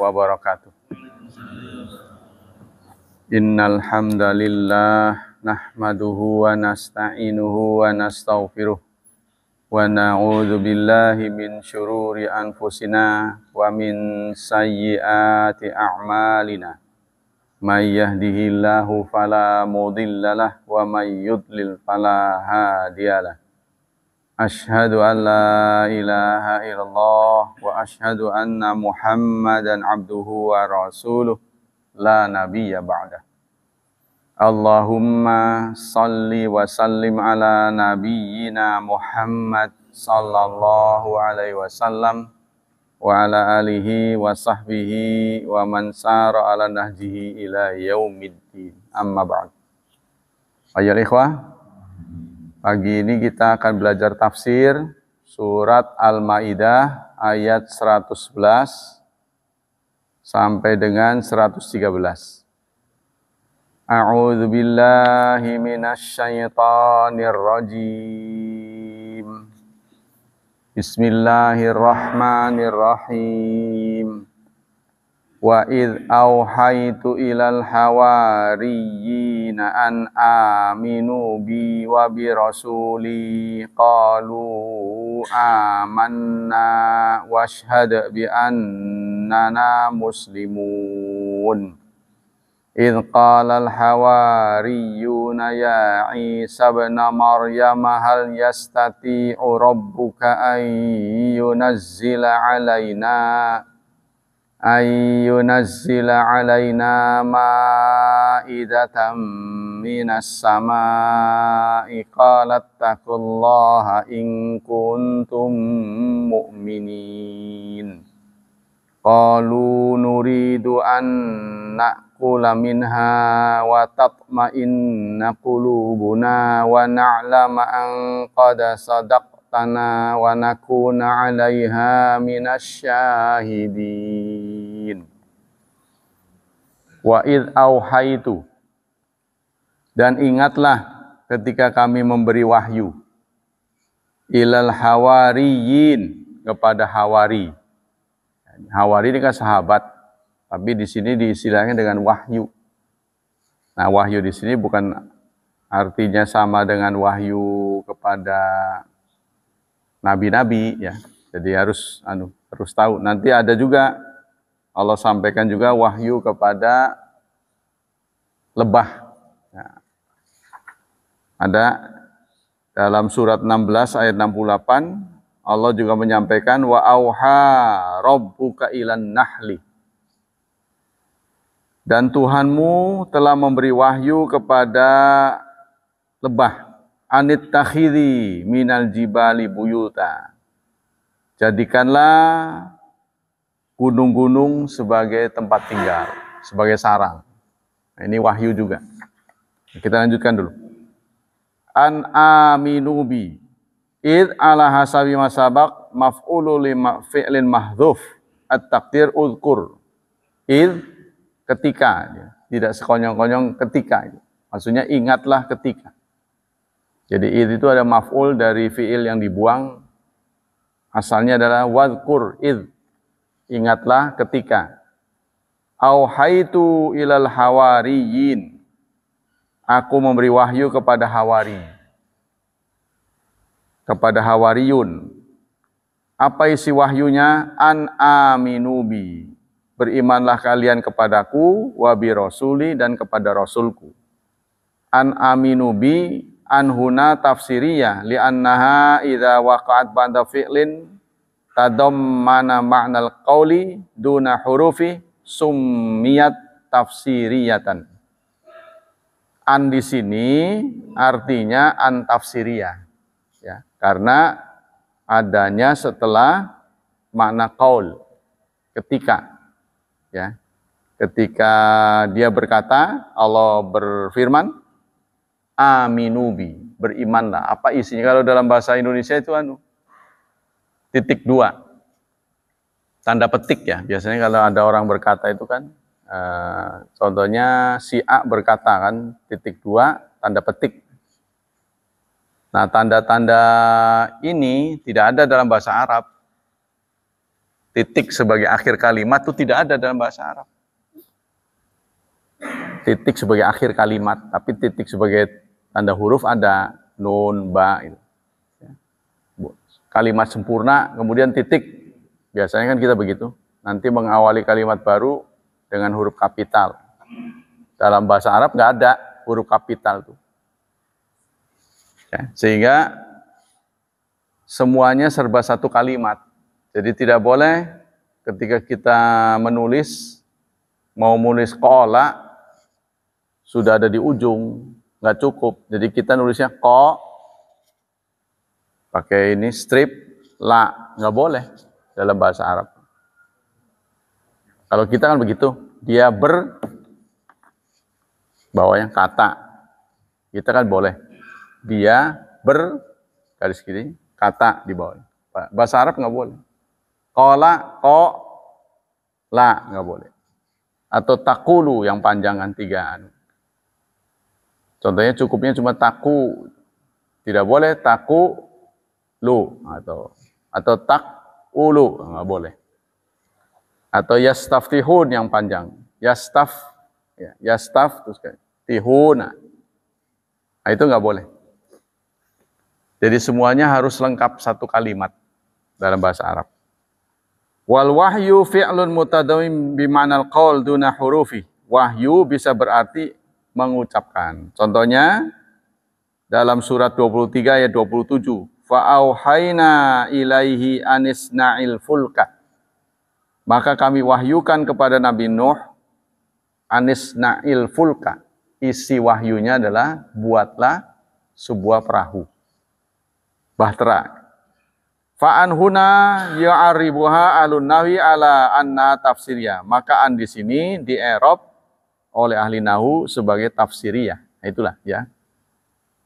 wabarakatuh. Innal hamdalillah nahmaduhu wa nasta'inuhu wa nastaghfiruh wa na'udzu billahi min syururi anfusina wa min sayyiati a'malina. May yahdihillahu fala mudhillalah wa may yudlil fala hadiyalah. Asyhadu an la ilaha illallah wa asyhadu anna Muhammadan abduhu wa rasuluh la nabiyya ba'dah. Allahumma salli wa sallim ala nabiyyina Muhammad sallallahu alaihi wasallam wa ala alihi wa sahbihi wa man sara ala nahjihi ila yaumiddin. Amma ba'd. Ayyuhal ikhwah, pagi ini kita akan belajar tafsir surat Al-Maidah ayat 111 sampai dengan 113. A'udzu billahi minasy syaithanir rajim. Bismillahirrahmanirrahim. Wa idh auhaitu ilal hawariyina an aminu bi wa bi rasuli qalu amanna washhad bi annana muslimun. Idh qala al-hawariyuna ya Isa ibn Maryam hal yastati'u rabbuka an yunazzila alaina ma'idatan minas sama'i qalat taqullaha in kuntum mu'minin. Qalu nuridu an na'kula minha wa tatma'inna qulubuna wa na'lama an qad sadaqtana wa nakuna 'alaiha minasyahidin. Wa idh auhaitu, dan ingatlah ketika kami memberi wahyu ilal hawariyin, kepada hawari. Hawari ini kan sahabat, tapi di sini diistilahkan dengan wahyu. Nah, wahyu di sini bukan artinya sama dengan wahyu kepada nabi-nabi ya. Jadi harus tahu. Nanti ada juga Allah sampaikan juga wahyu kepada lebah. Ya. Ada dalam surat 16 ayat 68. Allah juga menyampaikan wa auha rabbuka ilan nahli, dan Tuhanmu telah memberi wahyu kepada lebah, anittakhidhi minal jibali buyuta, jadikanlah gunung-gunung sebagai tempat tinggal, sebagai sarang. Nah, ini wahyu juga. Kita lanjutkan dulu. An aminubi id ala hasabi masabak maf'ulu lima fi'lin mahdhuf at-taqdir uzkur. Id ketika, tidak sekonyong-konyong ketika. Maksudnya ingatlah ketika. Jadi id itu ada maf'ul dari fi'il yang dibuang. Asalnya adalah wadhkur id. Ingatlah ketika. Auhaitu ilal hawariyin. Aku memberi wahyu kepada hawari. Kepada hawariyun. Apa isi wahyunya? An aminubi, berimanlah kalian kepadaku, wa bi rasuli, dan kepada rasulku. An aminubi, an huna tafsiriyah, li'annaha idza waqa'at ba'da fi'lin tadammana ma'nal qawli duna hurufi summiyat tafsiriyatan. An di sini artinya an tafsiriyah. Ya, karena adanya setelah makna qaul, ketika, ya, ketika dia berkata, Allah berfirman, aminubi, berimanlah. Apa isinya? Kalau dalam bahasa Indonesia itu titik dua, tanda petik ya. Biasanya kalau ada orang berkata itu kan, contohnya si A berkata kan, titik dua, tanda petik. Nah, tanda-tanda ini tidak ada dalam bahasa Arab. titik sebagai akhir kalimat itu tidak ada dalam bahasa Arab. Titik sebagai akhir kalimat, tapi titik sebagai tanda huruf ada, nun, ba. Itu. Kalimat sempurna, kemudian titik. Biasanya kan kita begitu. Nanti mengawali kalimat baru dengan huruf kapital. Dalam bahasa Arab nggak ada huruf kapital tuh. Ya, sehingga semuanya serba satu kalimat. Jadi tidak boleh ketika kita menulis, mau menulis kola, sudah ada di ujung, nggak cukup. Jadi kita nulisnya ko, pakai ini strip, la, nggak boleh dalam bahasa Arab. Kalau kita kan begitu, dia bawahnya kata, kita kan boleh. Dia garis gini, kata di bawah. Bahasa Arab nggak boleh. Kola, ko, la, nggak boleh. Atau takulu yang panjangan 3. Contohnya cukupnya cuma taku. Tidak boleh taku, lu. Atau tak, ulu. Nggak boleh. Atau yastaftihun yang panjang. Yastaf, terus kayak tihuna. Nah, itu nggak boleh. Jadi semuanya harus lengkap satu kalimat dalam bahasa Arab. Wal wahyu fi'lun mutadawim bima'nal qaul duna hurufi. Wahyu bisa berarti mengucapkan. Contohnya dalam surat 23 ayat 27. Fa'auhayna ilaihi anisna'il fulka. Maka kami wahyukan kepada Nabi Nuh anisna'il fulka. Isi wahyunya adalah buatlah sebuah perahu. Bahtera. Fa'an huna ya'aribuha alun nawi ala anna tafsiriyah. Maka an di sini di Arab oleh ahli nahu sebagai tafsiriyah. Nah, itulah ya.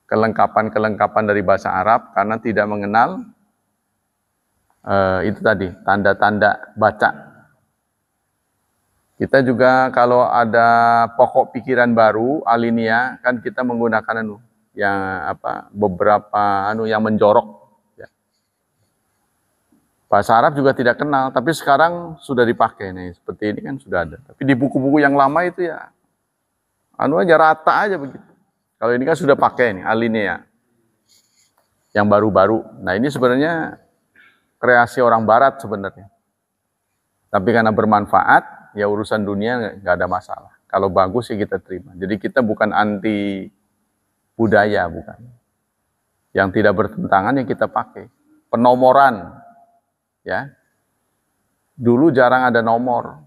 Kelengkapan-kelengkapan dari bahasa Arab karena tidak mengenal itu tadi, tanda-tanda baca. Kita juga kalau ada pokok pikiran baru, alinea, kan kita menggunakan beberapa yang menjorok. Ya. Bahasa Arab juga tidak kenal, tapi sekarang sudah dipakai nih. Seperti ini kan sudah ada. Tapi di buku-buku yang lama itu ya, aja rata aja begitu. Kalau ini kan sudah pakai nih, alinea. Yang baru-baru. Nah ini sebenarnya kreasi orang Barat sebenarnya. Tapi karena bermanfaat, ya urusan dunia nggak ada masalah. Kalau bagus ya kita terima. Jadi kita bukan anti budaya, bukan. Yang tidak bertentangan yang kita pakai. Penomoran, ya. Dulu jarang ada nomor.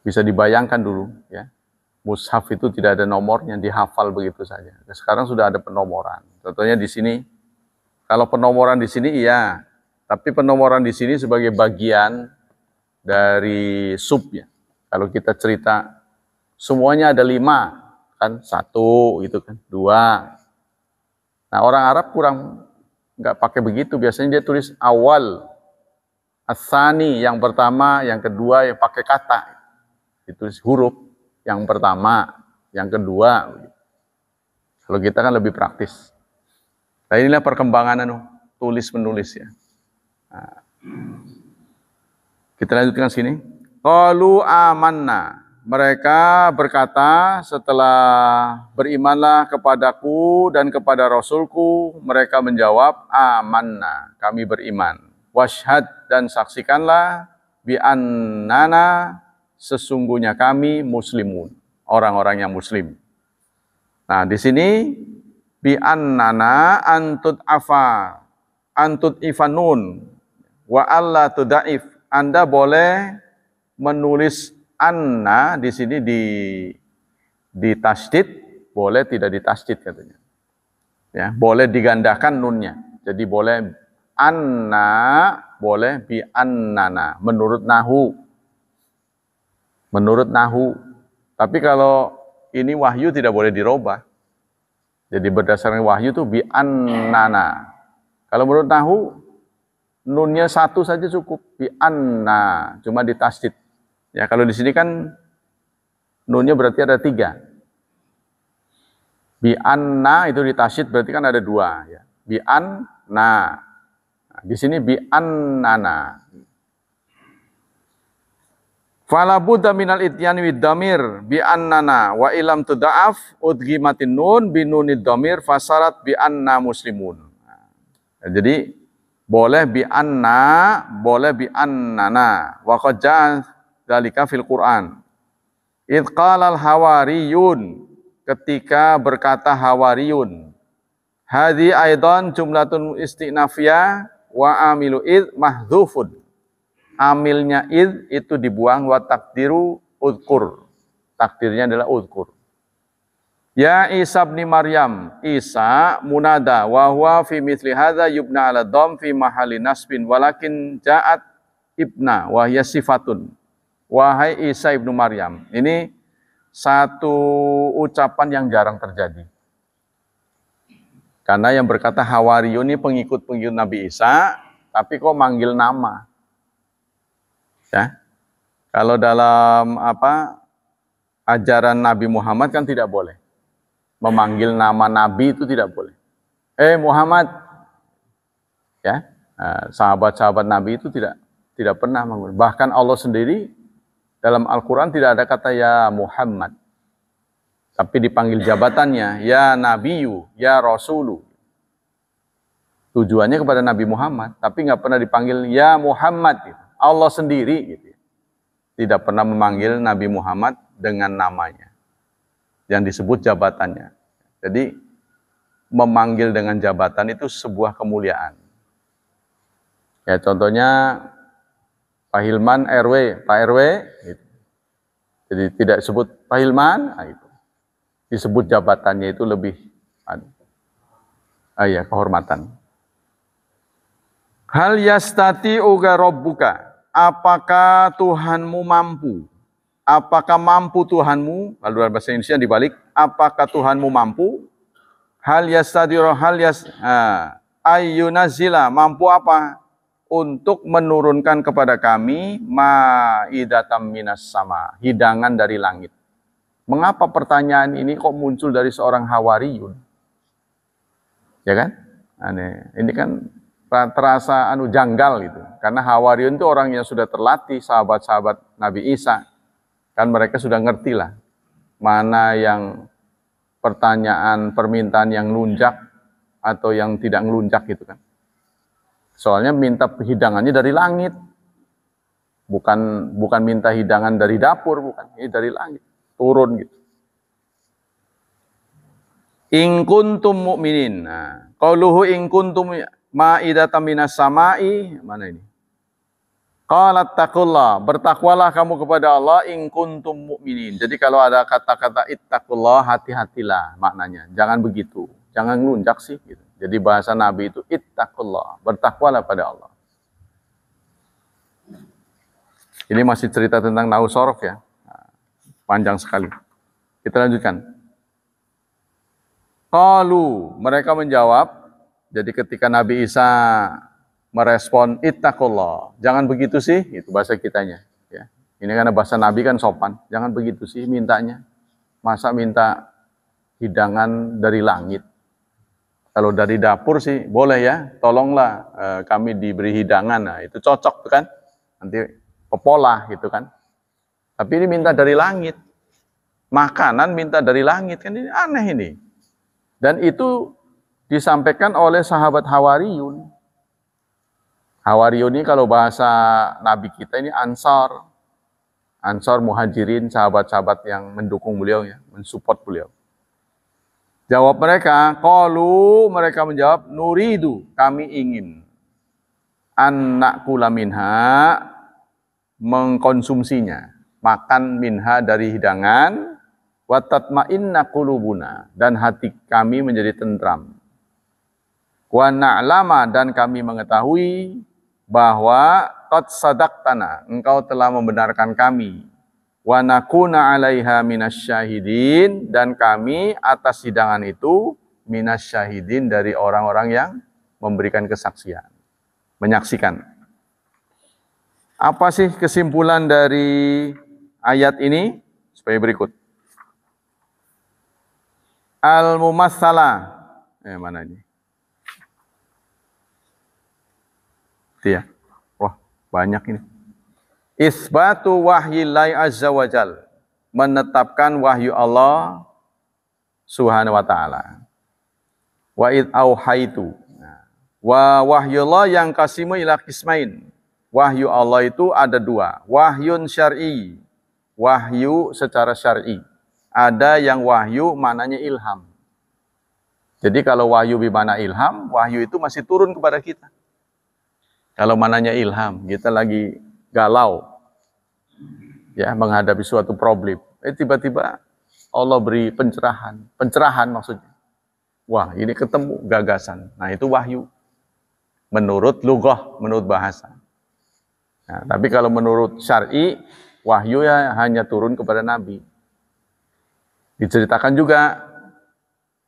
Bisa dibayangkan dulu, ya. Mushaf itu tidak ada nomornya, dihafal begitu saja. Sekarang sudah ada penomoran. Contohnya di sini, kalau penomoran di sini iya, tapi penomoran di sini sebagai bagian dari subnya. Kalau kita cerita, semuanya ada 5, kan 1, gitu kan, 2. Nah orang Arab kurang nggak pakai begitu. Biasanya dia tulis awal, asani yang pertama, yang kedua yang pakai kata, ditulis huruf. Yang pertama, yang kedua. Kalau kita kan lebih praktis. Nah inilah perkembangan tulis menulis ya. Nah, kita lanjutkan sini. Qalu amanna. Mereka berkata setelah berimanlah kepadaku dan kepada Rasulku, mereka menjawab amanna, kami beriman. Washhad, dan saksikanlah bi annana, sesungguhnya kami muslimun, orang-orang yang muslim. Nah, di sini bi annana antut ifanun wa alla tudaif. Anda boleh menulis anna di sini di tasdid, boleh tidak ditasdid katanya. Ya, boleh digandakan nunnya. Jadi boleh anna, boleh bi annana menurut nahu. Menurut nahu. Tapi kalau ini wahyu tidak boleh dirubah. Jadi berdasarkan wahyu itu bi annana. Kalau menurut nahu, nunnya 1 saja cukup, bi anna, cuma ditasdid. Ya kalau di sini kan nunnya berarti ada 3. Bi anna itu ditasdid berarti kan ada 2 ya. Bi anna. Nah, di sini bi annana. Fala budda minal ityani wid damir bi annana wa ilam tuda'af udghimatin nun binunid damir fasarat bi anna muslimun. Nah, jadi boleh bi anna, boleh bi annana. Wa qad ja'a dzalika fil Qur'an. Idz qala al hawariyun, ketika berkata hawariyun. Hadhi aidan jumlatun istinafiyah wa amilu id mahdzufun. Amilnya id itu dibuang, wa takdiru udkur. Takdirnya adalah udkur. Ya Isa bin Maryam, Isa munada wa huwa fi mithli hadza yubna ala dham fi mahalli nasbin walakin ja'at ibna wa hiya sifatun. Wahai Isa ibnu Maryam. Ini satu ucapan yang jarang terjadi. Karena yang berkata hawariyun ini pengikut-pengikut Nabi Isa, tapi kok manggil nama. Ya, kalau dalam ajaran Nabi Muhammad kan tidak boleh memanggil nama Nabi, itu tidak boleh. Muhammad, ya, sahabat-sahabat Nabi itu tidak pernah memanggil. Bahkan Allah sendiri dalam Al-Quran tidak ada kata ya Muhammad, tapi dipanggil jabatannya ya Nabiyu, ya Rasulu. Tujuannya kepada Nabi Muhammad, tapi nggak pernah dipanggil ya Muhammad. Gitu. Allah sendiri gitu, tidak pernah memanggil Nabi Muhammad dengan namanya yang disebut jabatannya. Jadi memanggil dengan jabatan itu sebuah kemuliaan. Ya contohnya Pak Hilman RW, Pak RW, gitu. Jadi tidak disebut Pak Hilman, itu disebut jabatannya itu lebih kehormatan. Hal yastati uga robbuka. Apakah Tuhanmu mampu? Apakah mampu Tuhanmu? Lalu dalam bahasa Indonesia dibalik, apakah Tuhanmu mampu? Hal yastadiru ayyunazila, mampu apa? Untuk menurunkan kepada kami ma'idatam minas sama, hidangan dari langit. Mengapa pertanyaan ini kok muncul dari seorang hawariyun? Ya kan? Aneh. Ini kan terasa janggal gitu. Karena hawariyun itu orang yang sudah terlatih, sahabat-sahabat Nabi Isa. Kan mereka sudah ngerti lah mana yang pertanyaan, permintaan yang ngelunjak atau yang tidak ngelunjak gitu kan. Soalnya minta hidangannya dari langit. Bukan minta hidangan dari dapur, bukan. Ini dari langit, turun gitu. In kuntum mu'minin. Nah, qauluhu in kuntum ma'idatan minas sama'i, mana ini? Qalat taqullah, bertakwalah kamu kepada Allah in kuntum mu'minin. Jadi kalau ada kata-kata ittaqullah, hati-hatilah maknanya. Jangan begitu. Jangan ngelunjak sih gitu. Jadi bahasa Nabi itu ittaqullah, bertakwalah pada Allah. Ini masih cerita tentang Nausorof ya. Panjang sekali. Kita lanjutkan. Qalu, mereka menjawab. Jadi ketika Nabi Isa merespon ittaqullah, jangan begitu sih, itu bahasa kitanya. Ya. Ini karena bahasa Nabi kan sopan, jangan begitu sih mintanya. Masa minta hidangan dari langit? Kalau dari dapur sih boleh ya, tolonglah kami diberi hidangan, nah itu cocok tuh kan, nanti pepolah gitu kan. Tapi ini minta dari langit, makanan minta dari langit, kan ini aneh ini. Dan itu disampaikan oleh sahabat Hawariyun. Hawariyun ini kalau bahasa Nabi kita ini Ansar. Ansar Muhajirin, sahabat-sahabat yang mendukung beliau ya, mensupport beliau. Jawab mereka, qalu, mereka menjawab, nuridu, kami ingin. Annakula minha, mengkonsumsinya. Makan minha dari hidangan, wa tatma'inna qulubuna, dan hati kami menjadi tentram. Wa na'lama, dan kami mengetahui bahwa qad sadaqtana, engkau telah membenarkan kami. Wa nakuna 'alaiha minasyahidin, dan kami atas hidangan itu minasyahidin, dari orang-orang yang memberikan kesaksian, menyaksikan. Apa sih kesimpulan dari ayat ini? Supaya berikut. Al-mumatsalah. Mana ini? Iya. Wah, banyak ini. Isbatu wahyillahi azza wa jal, menetapkan wahyu Allah subhanahu wa ta'ala. Wa id auhaitu, wa wahyullah yang kasimu ila qismain. Wahyu Allah itu ada dua, wahyun syar'i, wahyu secara syar'i. Ada yang wahyu maknanya ilham. Jadi kalau wahyu bimana ilham, wahyu itu masih turun kepada kita. Kalau mananya ilham, kita lagi galau, ya, menghadapi suatu problem. Tiba-tiba Allah beri pencerahan maksudnya. Wah, ini ketemu gagasan. Nah, itu wahyu. Menurut lughah, menurut bahasa. Nah, tapi kalau menurut syar'i, wahyu ya hanya turun kepada Nabi. Diceritakan juga,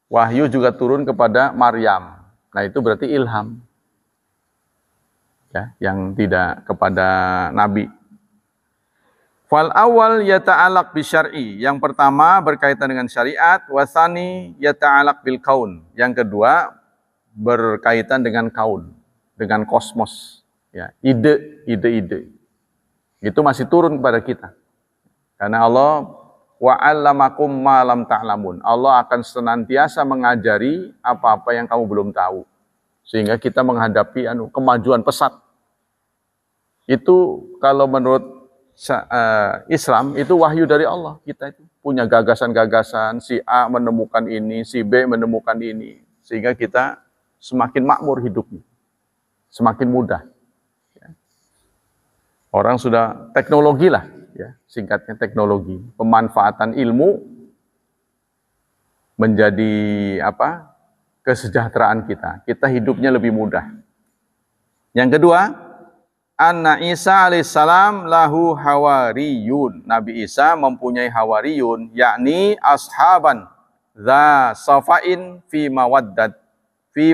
wahyu juga turun kepada Maryam. Nah, itu berarti ilham. Ya, yang tidak kepada Nabi. Fal awal yata'alaq bi syar'i. Yang pertama berkaitan dengan syariat, wasani yata'alaq bil kaun. Yang kedua berkaitan dengan kaun, dengan kosmos, ya, ide-ide. Itu masih turun kepada kita. Karena Allah wa 'allamakum ma lam ta'lamun. Allah akan senantiasa mengajari apa-apa yang kamu belum tahu. Sehingga kita menghadapi kemajuan pesat. Itu kalau menurut Islam itu wahyu dari Allah. Kita itu punya gagasan-gagasan, si A menemukan ini, si B menemukan ini, sehingga kita semakin makmur hidupnya, semakin mudah. Ya. Orang sudah teknologi lah, ya, singkatnya teknologi, pemanfaatan ilmu menjadi apa? Kesejahteraan kita. Kita hidupnya lebih mudah. Yang kedua, Anna Isa alaihissalam lahu hawariyun. Nabi Isa mempunyai hawariyun, yakni ashaban za safain fi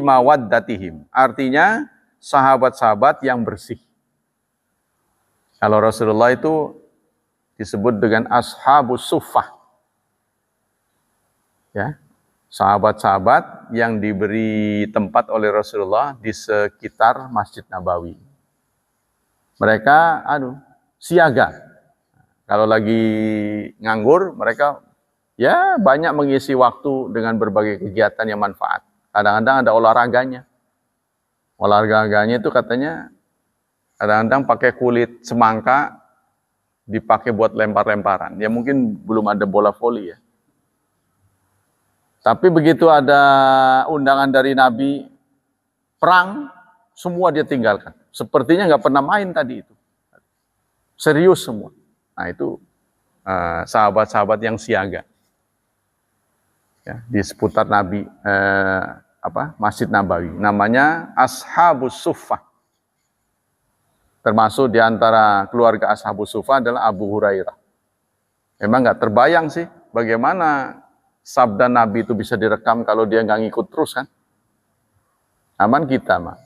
mawaddatihim. Artinya sahabat-sahabat yang bersih. Kalau Rasulullah itu disebut dengan ashabus suffah. Ya, sahabat-sahabat yang diberi tempat oleh Rasulullah di sekitar Masjid Nabawi. Mereka siaga. Kalau lagi nganggur, mereka ya banyak mengisi waktu dengan berbagai kegiatan yang manfaat. Kadang-kadang ada olahraganya. Olahraganya itu katanya kadang-kadang pakai kulit semangka dipakai buat lempar-lemparan. Ya mungkin belum ada bola voli ya. Tapi begitu ada undangan dari Nabi perang, semua dia tinggalkan. Sepertinya nggak pernah main tadi itu. Serius semua. Nah itu sahabat-sahabat yang siaga. Ya, di seputar Nabi, Masjid Nabawi. Namanya Ashabus Suffah. Termasuk di antara keluarga Ashabus Suffah adalah Abu Hurairah. Memang nggak terbayang sih bagaimana sabda Nabi itu bisa direkam kalau dia nggak ngikut terus kan. Aman kita mah.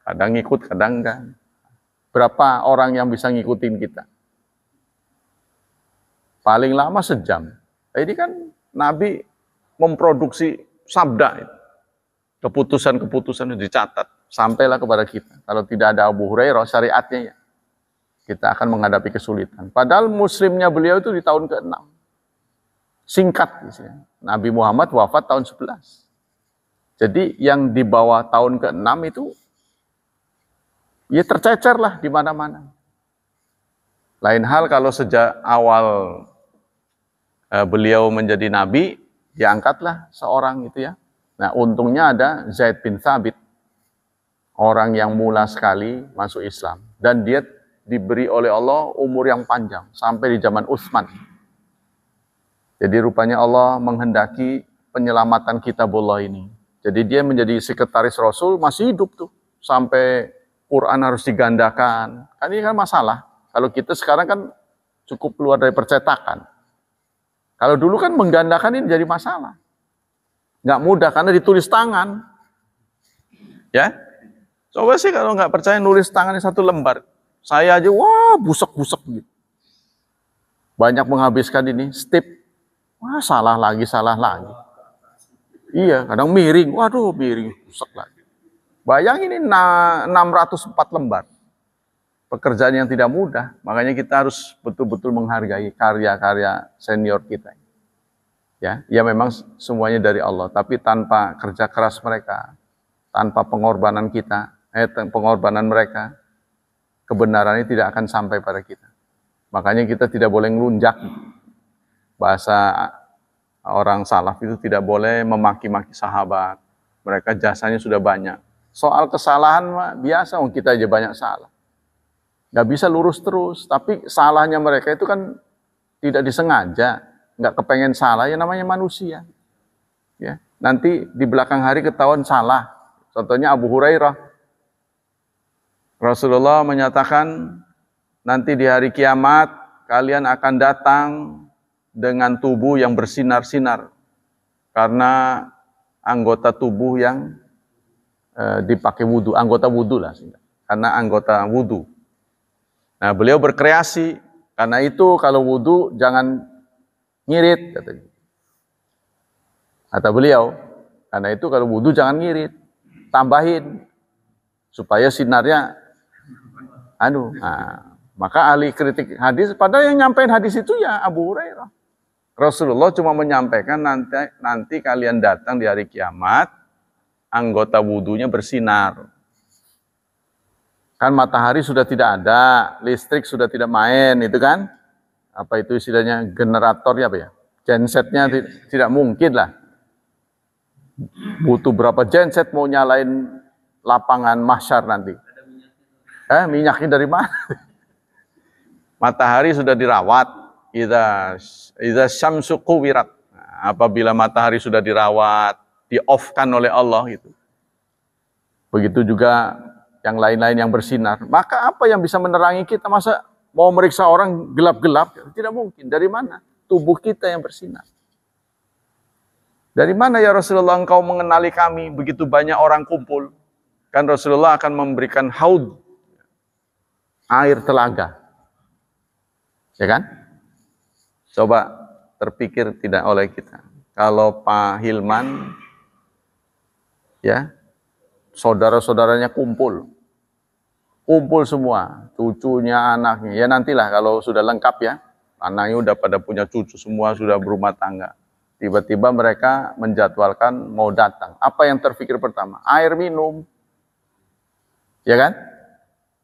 Kadang ngikut, kadang enggak. Berapa orang yang bisa ngikutin kita? Paling lama sejam. Ini kan Nabi memproduksi sabda. Keputusan-keputusan dicatat. Sampailah kepada kita. Kalau tidak ada Abu Hurairah, syariatnya ya, kita akan menghadapi kesulitan. Padahal muslimnya beliau itu di tahun ke-6. Singkat. Nabi Muhammad wafat tahun 11. Jadi yang di bawah tahun ke-6 itu ya tercecer lah di mana-mana. Lain hal kalau sejak awal beliau menjadi nabi, diangkatlah seorang itu ya. Nah untungnya ada Zaid bin Thabit, orang yang mula sekali masuk Islam. Dan dia diberi oleh Allah umur yang panjang, sampai di zaman Utsman. Jadi rupanya Allah menghendaki penyelamatan kitabullah ini. Jadi dia menjadi sekretaris Rasul, masih hidup tuh, sampai Quran harus digandakan. Kan ini kan masalah. Kalau kita sekarang kan cukup keluar dari percetakan. Kalau dulu kan menggandakan ini jadi masalah. Nggak mudah karena ditulis tangan. Ya, coba sih kalau nggak percaya nulis tangannya 1 lembar. Saya aja, wah busek-busek gitu. Banyak menghabiskan ini, stip. Wah salah lagi. Iya, kadang miring. Waduh, miring, busek lagi. Bayangin ini 604 lembar. pekerjaan yang tidak mudah. Makanya kita harus betul-betul menghargai karya-karya senior kita. Ya memang semuanya dari Allah, tapi tanpa kerja keras mereka, tanpa pengorbanan kita, pengorbanan mereka, kebenaran ini tidak akan sampai pada kita. Makanya kita tidak boleh ngelunjak. Bahasa orang salaf itu tidak boleh memaki-maki sahabat. Mereka jasanya sudah banyak. Soal kesalahan mah biasa, kita aja banyak salah. Nggak bisa lurus terus, tapi salahnya mereka itu kan tidak disengaja. Nggak kepengen salah, ya namanya manusia. Ya, nanti di belakang hari ketahuan salah. Contohnya Abu Hurairah. Rasulullah menyatakan, nanti di hari kiamat, kalian akan datang dengan tubuh yang bersinar-sinar. Karena anggota tubuh yang dipakai wudhu, anggota wudhu lah. Karena anggota wudhu. Nah, beliau berkreasi. Karena itu kalau wudhu jangan ngirit, katanya. Kata beliau, karena itu kalau wudhu jangan ngirit, tambahin supaya sinarnya maka ahli kritik hadis, padahal yang nyampein hadis itu ya Abu Hurairah. Rasulullah cuma menyampaikan nanti kalian datang di hari kiamat, anggota wudhunya bersinar. Kan matahari sudah tidak ada, listrik sudah tidak main, itu kan? Apa itu istilahnya, generatornya apa ya? Gensetnya tidak mungkin lah. Butuh berapa genset mau nyalain lapangan mahsyar nanti? Minyaknya dari mana? Matahari sudah dirawat. Idza syamsu quwirat. Apabila matahari sudah dirawat, di-off-kan oleh Allah itu. Begitu juga yang lain-lain yang bersinar. Maka apa yang bisa menerangi kita? Masa mau meriksa orang gelap-gelap? Tidak mungkin. Dari mana? Tubuh kita yang bersinar. Dari mana ya Rasulullah engkau mengenali kami? Begitu banyak orang kumpul. Kan Rasulullah akan memberikan haud, air telaga. Ya kan? Coba terpikir tidak oleh kita. Kalau Pak Hilman, ya, saudara-saudaranya kumpul semua, cucunya, anaknya. Ya nantilah kalau sudah lengkap ya, anaknya udah pada punya cucu semua, sudah berumah tangga. Tiba-tiba mereka menjadwalkan mau datang. Apa yang terpikir pertama? Air minum. Ya kan?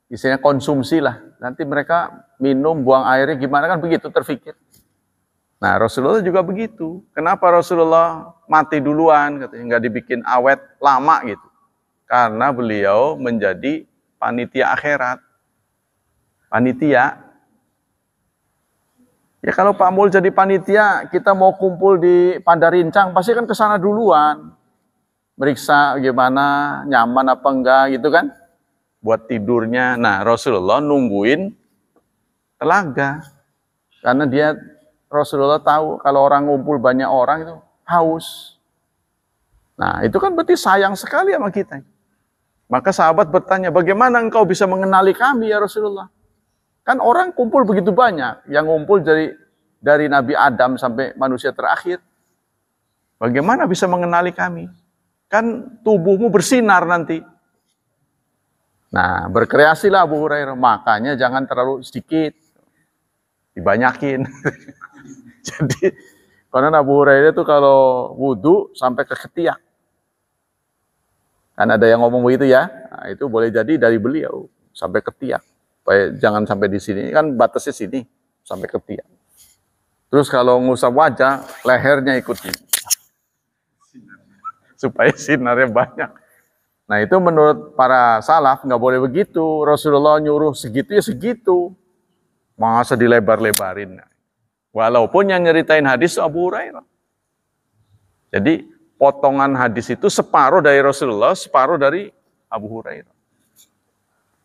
Isinya konsumsi lah. Nanti mereka minum, buang airnya gimana, kan begitu terpikir. Nah Rasulullah juga begitu. Kenapa Rasulullah mati duluan? Katanya nggak dibikin awet lama gitu. Karena beliau menjadi panitia akhirat. Panitia. Ya kalau Pak Mul jadi panitia, kita mau kumpul di Pandarincang, pasti kan ke sana duluan. Meriksa gimana, nyaman apa enggak gitu kan. Buat tidurnya. Nah Rasulullah nungguin telaga. Karena Rasulullah tahu kalau orang ngumpul banyak orang itu haus. Nah itu kan berarti sayang sekali sama kita. Maka sahabat bertanya, bagaimana engkau bisa mengenali kami ya Rasulullah? Kan orang kumpul begitu banyak. Yang ngumpul dari Nabi Adam sampai manusia terakhir. Bagaimana bisa mengenali kami? Kan tubuhmu bersinar nanti. Nah, berkreasilah Abu Hurairah. Makanya jangan terlalu sedikit. Dibanyakin. Jadi, karena Abu Hurairah itu kalau wudhu sampai ke ketiak. Kan ada yang ngomong begitu ya. Nah, itu boleh jadi dari beliau. Sampai ketiak. Supaya jangan sampai di sini. Kan batasnya sini. Sampai ketiak. Terus kalau ngusap wajah, lehernya ikutin. Supaya sinarnya banyak. Nah itu menurut para salaf nggak boleh begitu. Rasulullah nyuruh segitu ya segitu. Masa dilebar-lebarin. Walaupun yang nyeritain hadis Abu Hurairah. Jadi potongan hadis itu separuh dari Rasulullah, separuh dari Abu Hurairah.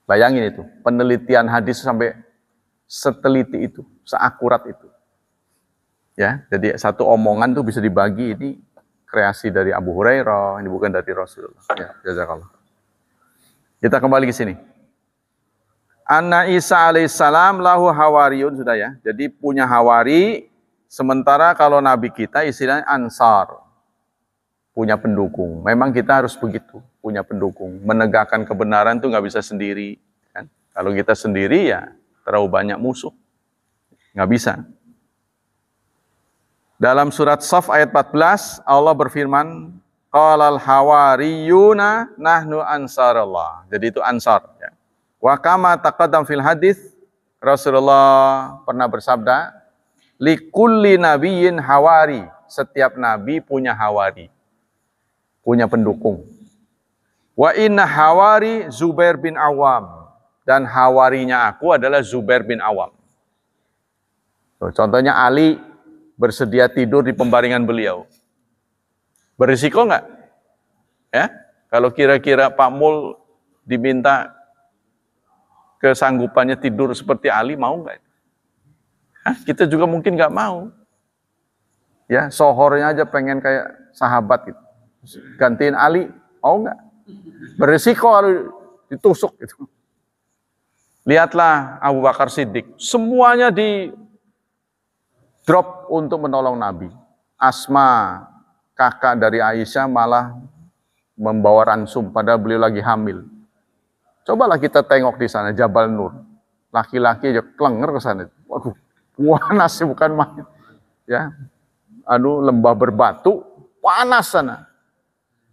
Bayangin itu, penelitian hadis sampai seteliti itu, seakurat itu. Ya, jadi satu omongan tuh bisa dibagi, ini kreasi dari Abu Hurairah, ini bukan dari Rasulullah. Ya, jazakallah. Kita kembali ke sini. Anna Isa alaihissalam lahu hawariyun, sudah ya. Jadi punya hawari, sementara kalau Nabi kita istilahnya ansar. Punya pendukung. Memang kita harus begitu, punya pendukung. Menegakkan kebenaran tuh nggak bisa sendiri. Kan? Kalau kita sendiri ya terlalu banyak musuh. Nggak bisa. Dalam surat Shaf ayat 14, Allah berfirman, Qalal hawariyuna nahnu ansarallah. Jadi itu ansar. Ya. Wa kama taqaddam fil hadis, Rasulullah pernah bersabda, likulli nabiyyin hawari. Setiap nabi punya hawari. Punya pendukung. Wa inna hawari Zubair bin Awam. Dan hawarinya aku adalah Zubair bin Awam. Contohnya Ali bersedia tidur di pembaringan beliau. Berisiko nggak? Ya, kalau kira-kira Pak Mul diminta kesanggupannya tidur seperti Ali, mau nggak? Kita juga mungkin nggak mau. Ya, sohornya aja pengen kayak sahabat gitu. Gantiin Ali, mau nggak? Berisiko harus ditusuk gitu. Lihatlah Abu Bakar Siddiq, semuanya di drop untuk menolong Nabi. Asma, kakak dari Aisyah, malah membawa ransum padahal beliau lagi hamil. Cobalah kita tengok di sana Jabal Nur. Laki-laki aja klenger ke sana. Waduh, panas sih bukan main. Ya. Lembah berbatu, panas sana.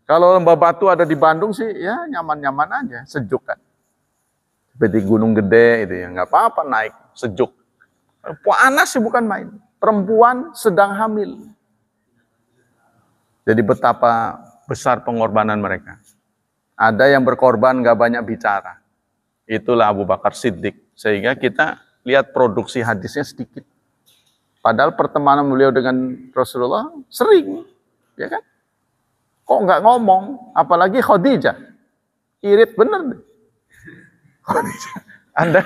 Kalau lembah batu ada di Bandung sih ya nyaman-nyaman aja, sejuk kan. Seperti gunung gede itu ya, nggak apa-apa naik, sejuk. Panas sih bukan main. Perempuan sedang hamil. Jadi betapa besar pengorbanan mereka. Ada yang berkorban gak banyak bicara. Itulah Abu Bakar Siddiq. Sehingga kita lihat produksi hadisnya sedikit. Padahal pertemanan beliau dengan Rasulullah sering. Ya kan? Kok gak ngomong? Apalagi Khadijah. Irit bener. Khadijah. Anda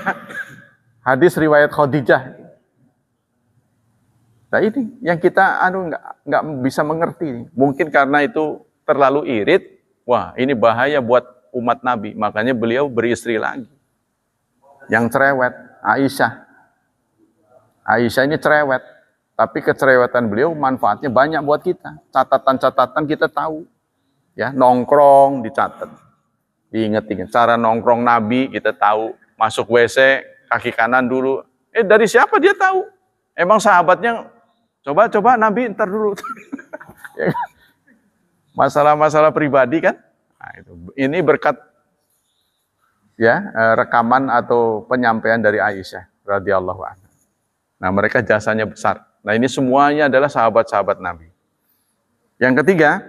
hadis riwayat Khadijah. Nah ini yang kita nggak bisa mengerti. Mungkin karena itu terlalu irit. Wah ini bahaya buat umat Nabi. Makanya beliau beristri lagi. Yang cerewet, Aisyah. Aisyah ini cerewet. Tapi kecerewetan beliau manfaatnya banyak buat kita. Catatan-catatan kita tahu. Ya, nongkrong dicatat. Diinget-inget. Cara nongkrong Nabi kita tahu. Masuk WC, kaki kanan dulu. Dari siapa dia tahu? Emang sahabatnya coba Nabi ntar dulu. Masalah-masalah pribadi kan. Nah, ini berkat ya rekaman atau penyampaian dari Aisyah radhiyallahu anha. Nah, mereka jasanya besar. Nah, ini semuanya adalah sahabat-sahabat Nabi. Yang ketiga,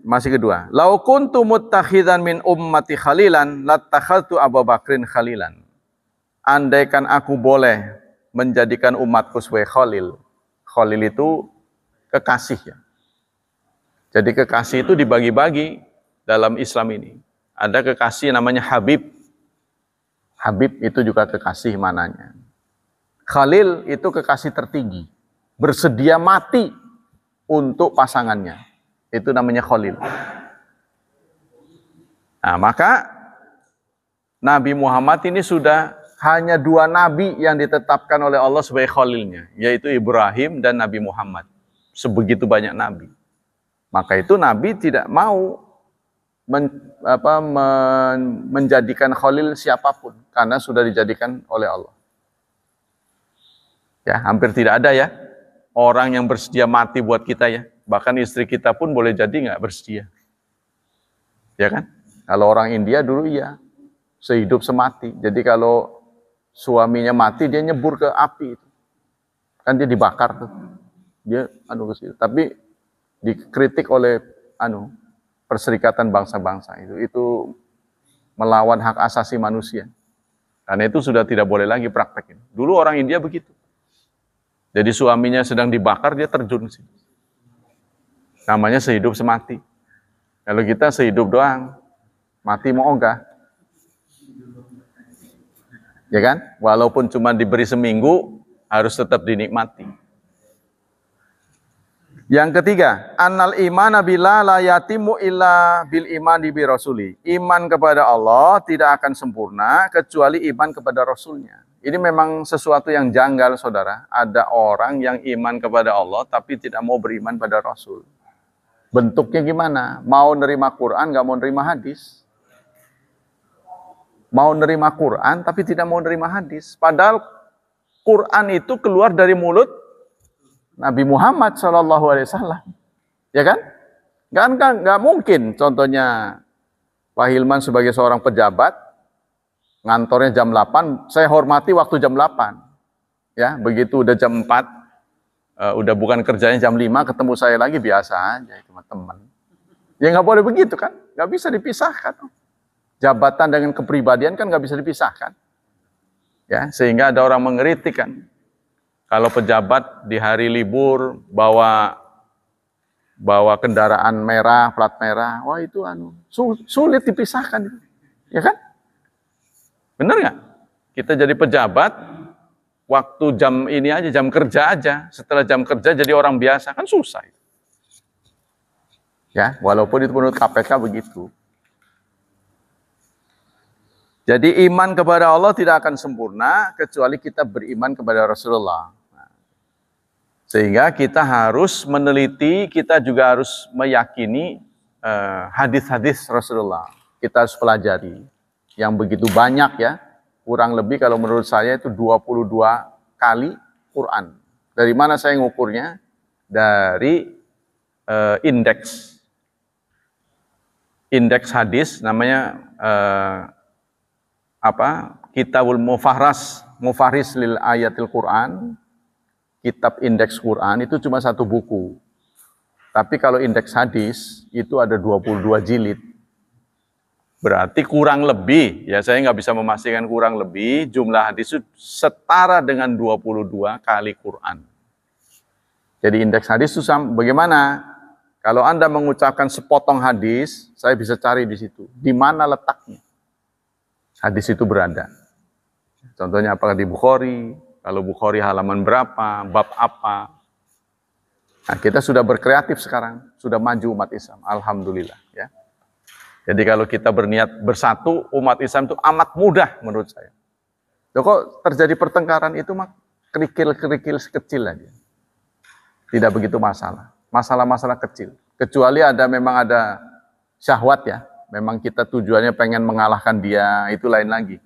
masih kedua. Lau kuntu muttakhidan min ummati khalilan lattakhadtu Abu Bakrin khalilan. Andaikan aku boleh menjadikan umatku sebagai khalil. Khalil itu kekasih ya. Jadi kekasih itu dibagi-bagi dalam Islam ini. Ada kekasih namanya Habib. Habib itu juga kekasih mananya. Khalil itu kekasih tertinggi. Bersedia mati untuk pasangannya. Itu namanya Khalil. Nah, maka Nabi Muhammad ini sudah hanya 2 nabi yang ditetapkan oleh Allah sebagai khalilnya, yaitu Ibrahim dan Nabi Muhammad. Sebegitu banyak nabi. Maka itu Nabi tidak mau menjadikan khalil siapapun, karena sudah dijadikan oleh Allah. Ya, hampir tidak ada ya orang yang bersedia mati buat kita ya. Bahkan istri kita pun boleh jadi nggak bersedia. Ya kan? Kalau orang India dulu iya, sehidup semati. Jadi kalau suaminya mati, dia nyebur ke api. Kan dia dibakar tuh. Dia ke situ. Tapi dikritik oleh Perserikatan Bangsa-Bangsa itu melawan hak asasi manusia. Karena itu sudah tidak boleh lagi praktek ini. Dulu orang India begitu. Jadi suaminya sedang dibakar, dia terjun sih. Namanya sehidup semati. Kalau kita sehidup doang, mati mau enggak? Ya kan? Walaupun cuma diberi seminggu, harus tetap dinikmati. Yang ketiga, annal imana billah la yatimu illa bil imani bi rasuli. Iman kepada Allah tidak akan sempurna kecuali iman kepada Rasulnya. Ini memang sesuatu yang janggal, saudara. Ada orang yang iman kepada Allah tapi tidak mau beriman pada Rasul. Bentuknya gimana? Mau nerima Quran, nggak mau nerima hadis. mau nerima Quran tapi tidak mau nerima hadis. Padahal Quran itu keluar dari mulut Nabi Muhammad SAW. Ya kan? Nggak mungkin. Contohnya Pak Hilman sebagai seorang pejabat, ngantornya jam 8, saya hormati waktu jam 8. Ya, begitu udah jam 4, udah bukan kerjanya jam 5, ketemu saya lagi biasa aja, cuma teman. Ya nggak boleh begitu kan? Nggak bisa dipisahkan. Jabatan dengan kepribadian kan nggak bisa dipisahkan. Ya, sehingga ada orang mengkritik kan. Kalau pejabat di hari libur bawa kendaraan merah, plat merah, wah itu sulit dipisahkan. Ya kan? Benar nggak? Kita jadi pejabat, waktu jam ini aja, jam kerja aja, setelah jam kerja jadi orang biasa, kan susah. Ya, walaupun itu menurut KPK begitu. Jadi iman kepada Allah tidak akan sempurna kecuali kita beriman kepada Rasulullah. Sehingga kita harus meneliti, kita juga harus meyakini hadis-hadis Rasulullah. Kita harus pelajari. Yang begitu banyak ya, kurang lebih kalau menurut saya itu 22 kali Quran. Dari mana saya ngukurnya? Dari indeks hadis, namanya Kitabul Mufaris lil Ayatil Quran, kitab indeks Quran itu cuma satu buku. Tapi kalau indeks hadis itu ada 22 jilid. Berarti kurang lebih, ya saya nggak bisa memastikan kurang lebih, jumlah hadis itu setara dengan 22 kali Quran. Jadi indeks hadis itu bagaimana? Kalau Anda mengucapkan sepotong hadis, saya bisa cari di situ. Di mana letaknya hadis itu berada. Contohnya apakah di Bukhari, kalau Bukhari halaman berapa, bab apa. Nah, kita sudah berkreatif sekarang, sudah maju umat Islam, alhamdulillah ya. Jadi kalau kita berniat bersatu, umat Islam itu amat mudah menurut saya. Loh, kok terjadi pertengkaran itu mah kerikil-kerikil sekecil aja. Tidak begitu masalah. Masalah-masalah kecil. Kecuali memang ada syahwat ya. Memang kita tujuannya pengen mengalahkan dia, itu lain lagi.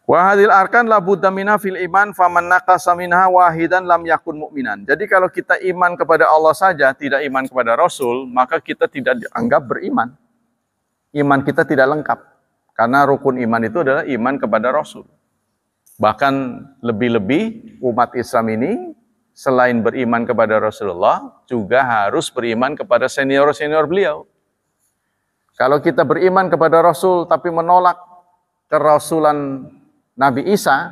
Wa hadhil arkan la budda minha fil iman faman naqasa minha wahidan lam yakun mu'minan. Jadi kalau kita iman kepada Allah saja, tidak iman kepada Rasul, maka kita tidak dianggap beriman. Iman kita tidak lengkap. Karena rukun iman itu adalah iman kepada Rasul. Bahkan lebih-lebih umat Islam ini selain beriman kepada Rasulullah, juga harus beriman kepada senior-senior beliau. Kalau kita beriman kepada Rasul tapi menolak kerasulan Nabi Isa,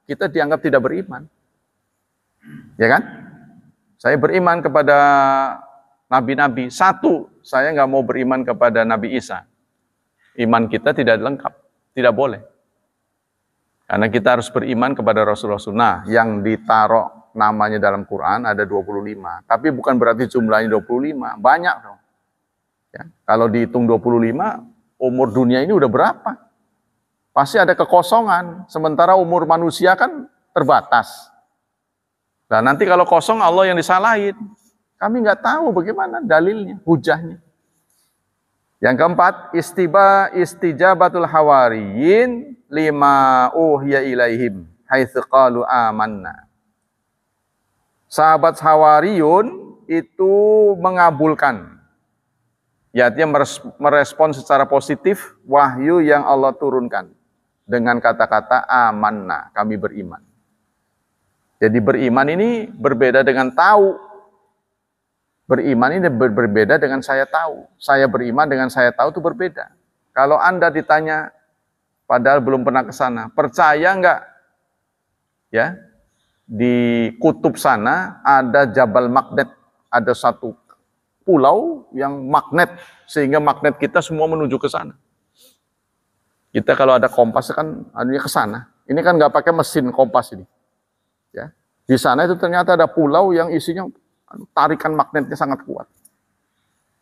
kita dianggap tidak beriman. Ya kan? Saya beriman kepada nabi-nabi. Satu, saya nggak mau beriman kepada Nabi Isa. Iman kita tidak lengkap, tidak boleh. Karena kita harus beriman kepada Rasul-Rasul. Nah, yang ditaruh namanya dalam Quran ada 25. Tapi bukan berarti jumlahnya 25. Banyak dong. Ya, kalau dihitung 25, umur dunia ini udah berapa? Pasti ada kekosongan. Sementara umur manusia kan terbatas. Nah, nanti kalau kosong Allah yang disalahin. Kami nggak tahu bagaimana dalilnya, hujahnya. Yang keempat, istijabatul hawariyin lima uhiya ilaihim haitsu qalu amanna. Sahabat Hawariyun itu mengabulkan, ya, dia merespon secara positif wahyu yang Allah turunkan dengan kata-kata amanna, kami beriman. Jadi beriman ini berbeda dengan tahu. Beriman ini berbeda dengan saya tahu. Saya beriman dengan saya tahu itu berbeda. Kalau Anda ditanya, padahal belum pernah ke sana, percaya enggak? Ya, di kutub sana ada Jabal Magnet, ada satu pulau yang magnet, sehingga magnet kita semua menuju ke sana. Kita kalau ada kompas kan anunya ke sana. Ini kan nggak pakai mesin kompas ini. Ya, di sana itu ternyata ada pulau yang isinya tarikan magnetnya sangat kuat.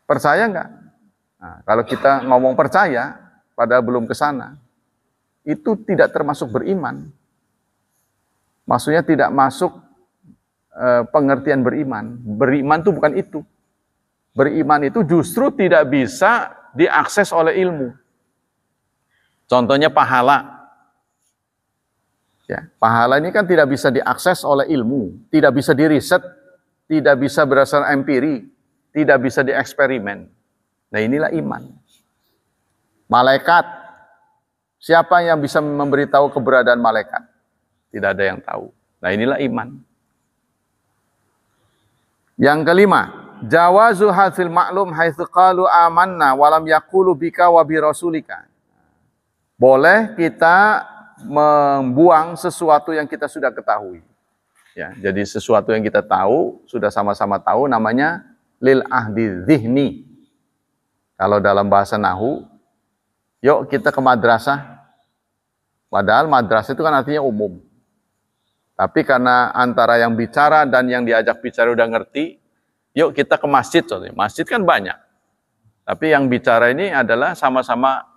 Percaya nggak? Nah, kalau kita ngomong percaya, padahal belum ke sana, itu tidak termasuk beriman. Maksudnya tidak masuk pengertian beriman. Beriman itu bukan itu. Beriman itu justru tidak bisa diakses oleh ilmu. Contohnya pahala. Ya, pahala ini kan tidak bisa diakses oleh ilmu, tidak bisa diriset, tidak bisa berdasarkan empiri, tidak bisa dieksperimen. Nah, inilah iman. Malaikat, siapa yang bisa memberitahu keberadaan malaikat? Tidak ada yang tahu. Nah, inilah iman. Yang kelima, jawazu hasil maklum haitsu qalu amanna walam yaqulu bika wa bi rasulika. Boleh kita membuang sesuatu yang kita sudah ketahui. Ya, jadi sesuatu yang kita tahu, sudah sama-sama tahu, namanya lil ahdi dzihni. Kalau dalam bahasa Nahwu, yuk kita ke madrasah. Padahal madrasah itu kan artinya umum. Tapi karena antara yang bicara dan yang diajak bicara udah ngerti, yuk kita ke masjid. Masjid kan banyak. Tapi yang bicara ini adalah sama-sama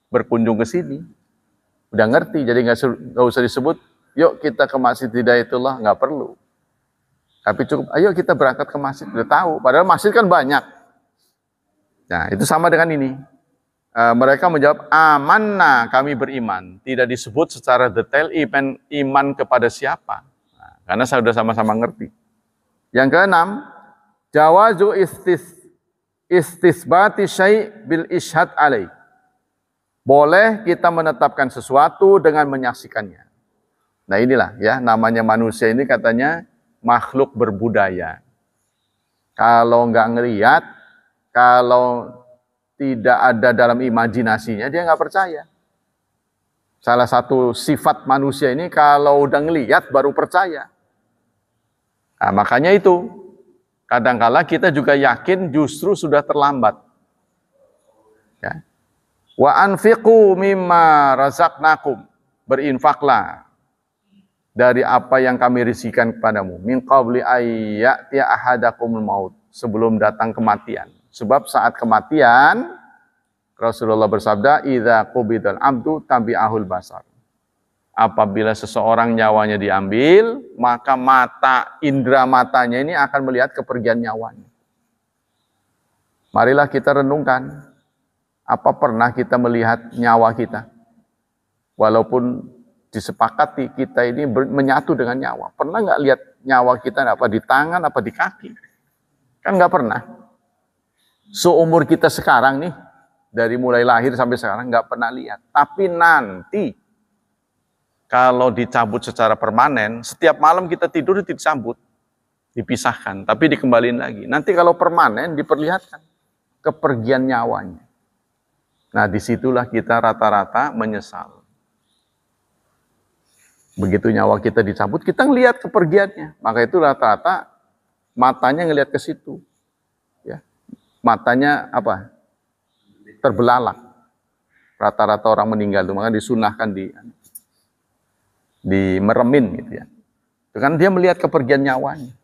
berkunjung ke sini. Udah ngerti, jadi nggak usah disebut, yuk kita ke Masjid Hidayatullah, nggak perlu. Tapi cukup, ayo kita berangkat ke masjid, udah tahu. Padahal masjid kan banyak. Nah, itu sama dengan ini. Mereka menjawab, amanna, kami beriman. Tidak disebut secara detail iman kepada siapa. Nah, karena saya sudah sama-sama ngerti. Yang keenam, jawazu istisbati syai' bil ishad alaih. Boleh kita menetapkan sesuatu dengan menyaksikannya. Nah inilah ya, namanya manusia ini katanya makhluk berbudaya. Kalau nggak ngelihat, kalau tidak ada dalam imajinasinya, dia nggak percaya. Salah satu sifat manusia ini kalau udah ngelihat baru percaya. Nah, makanya itu, kadangkala kita juga yakin justru sudah terlambat. Ya. Wa anfiqu mimma razaqnakum, berinfaklah dari apa yang kami rizkikan kepadamu, min qabli ayyati ahadakumul maut, sebelum datang kematian. Sebab saat kematian Rasulullah bersabda, idza qubidal abdu tabi'ahul basar. Apabila seseorang nyawanya diambil, maka mata, indera matanya ini akan melihat kepergian nyawanya. Marilah kita renungkan, apa pernah kita melihat nyawa kita? Walaupun disepakati kita ini menyatu dengan nyawa. Pernah nggak lihat nyawa kita apa di tangan, apa di kaki? Kan nggak pernah. Seumur kita sekarang nih, dari mulai lahir sampai sekarang nggak pernah lihat. Tapi nanti, kalau dicabut secara permanen, setiap malam kita tidur dicabut, dipisahkan, tapi dikembaliin lagi. Nanti kalau permanen diperlihatkan kepergian nyawanya. Nah, disitulah kita rata-rata menyesal. Begitu nyawa kita dicabut, kita ngelihat kepergiannya. Maka itu rata-rata matanya ngelihat ke situ. Ya. Matanya apa? Terbelalak. Rata-rata orang meninggal itu, maka disunahkan di meremin gitu ya. Itu kan dia melihat kepergian nyawanya.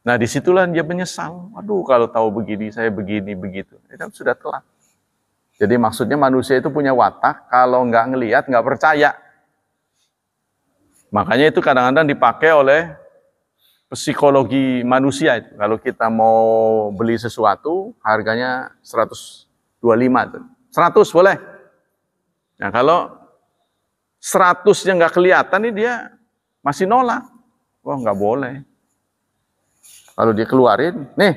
Nah, disitulah dia menyesal. Aduh, kalau tahu begini, saya begini, begitu. Itu sudah telat. Jadi maksudnya manusia itu punya watak, kalau nggak ngelihat, nggak percaya. Makanya itu kadang-kadang dipakai oleh psikologi manusia itu. Kalau kita mau beli sesuatu, harganya 125 tuh. 100 boleh. Nah kalau 100-nya nggak kelihatan, nih dia masih nolak. Wah, nggak boleh. Kalau dia keluarin, nih.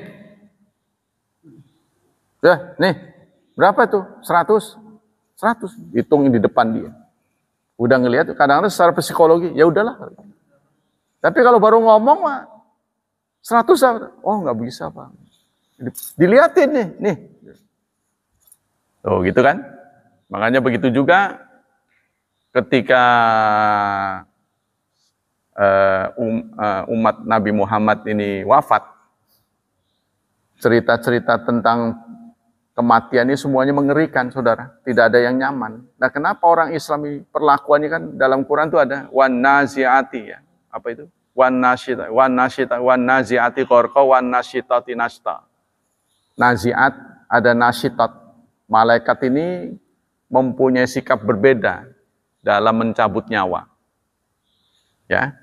Ya, nih. Berapa tuh? 100? 100. Hitung di depan dia. Udah ngelihat, kadang-kadang secara psikologi, ya udahlah. Tapi kalau baru ngomong, 100 apa? Oh, nggak bisa, Pak. Dilihatin nih. Tuh, gitu kan? Makanya begitu juga ketika umat Nabi Muhammad ini wafat, cerita-cerita tentang kematian ini semuanya mengerikan, saudara. Tidak ada yang nyaman. Nah, kenapa orang Islam ini perlakuannya kan dalam Quran itu ada wan naziati ya. Apa itu? Wan naziati qorqa, wan nasyitati nashta. Naziat, ada nasyitat. Malaikat ini mempunyai sikap berbeda dalam mencabut nyawa. Ya.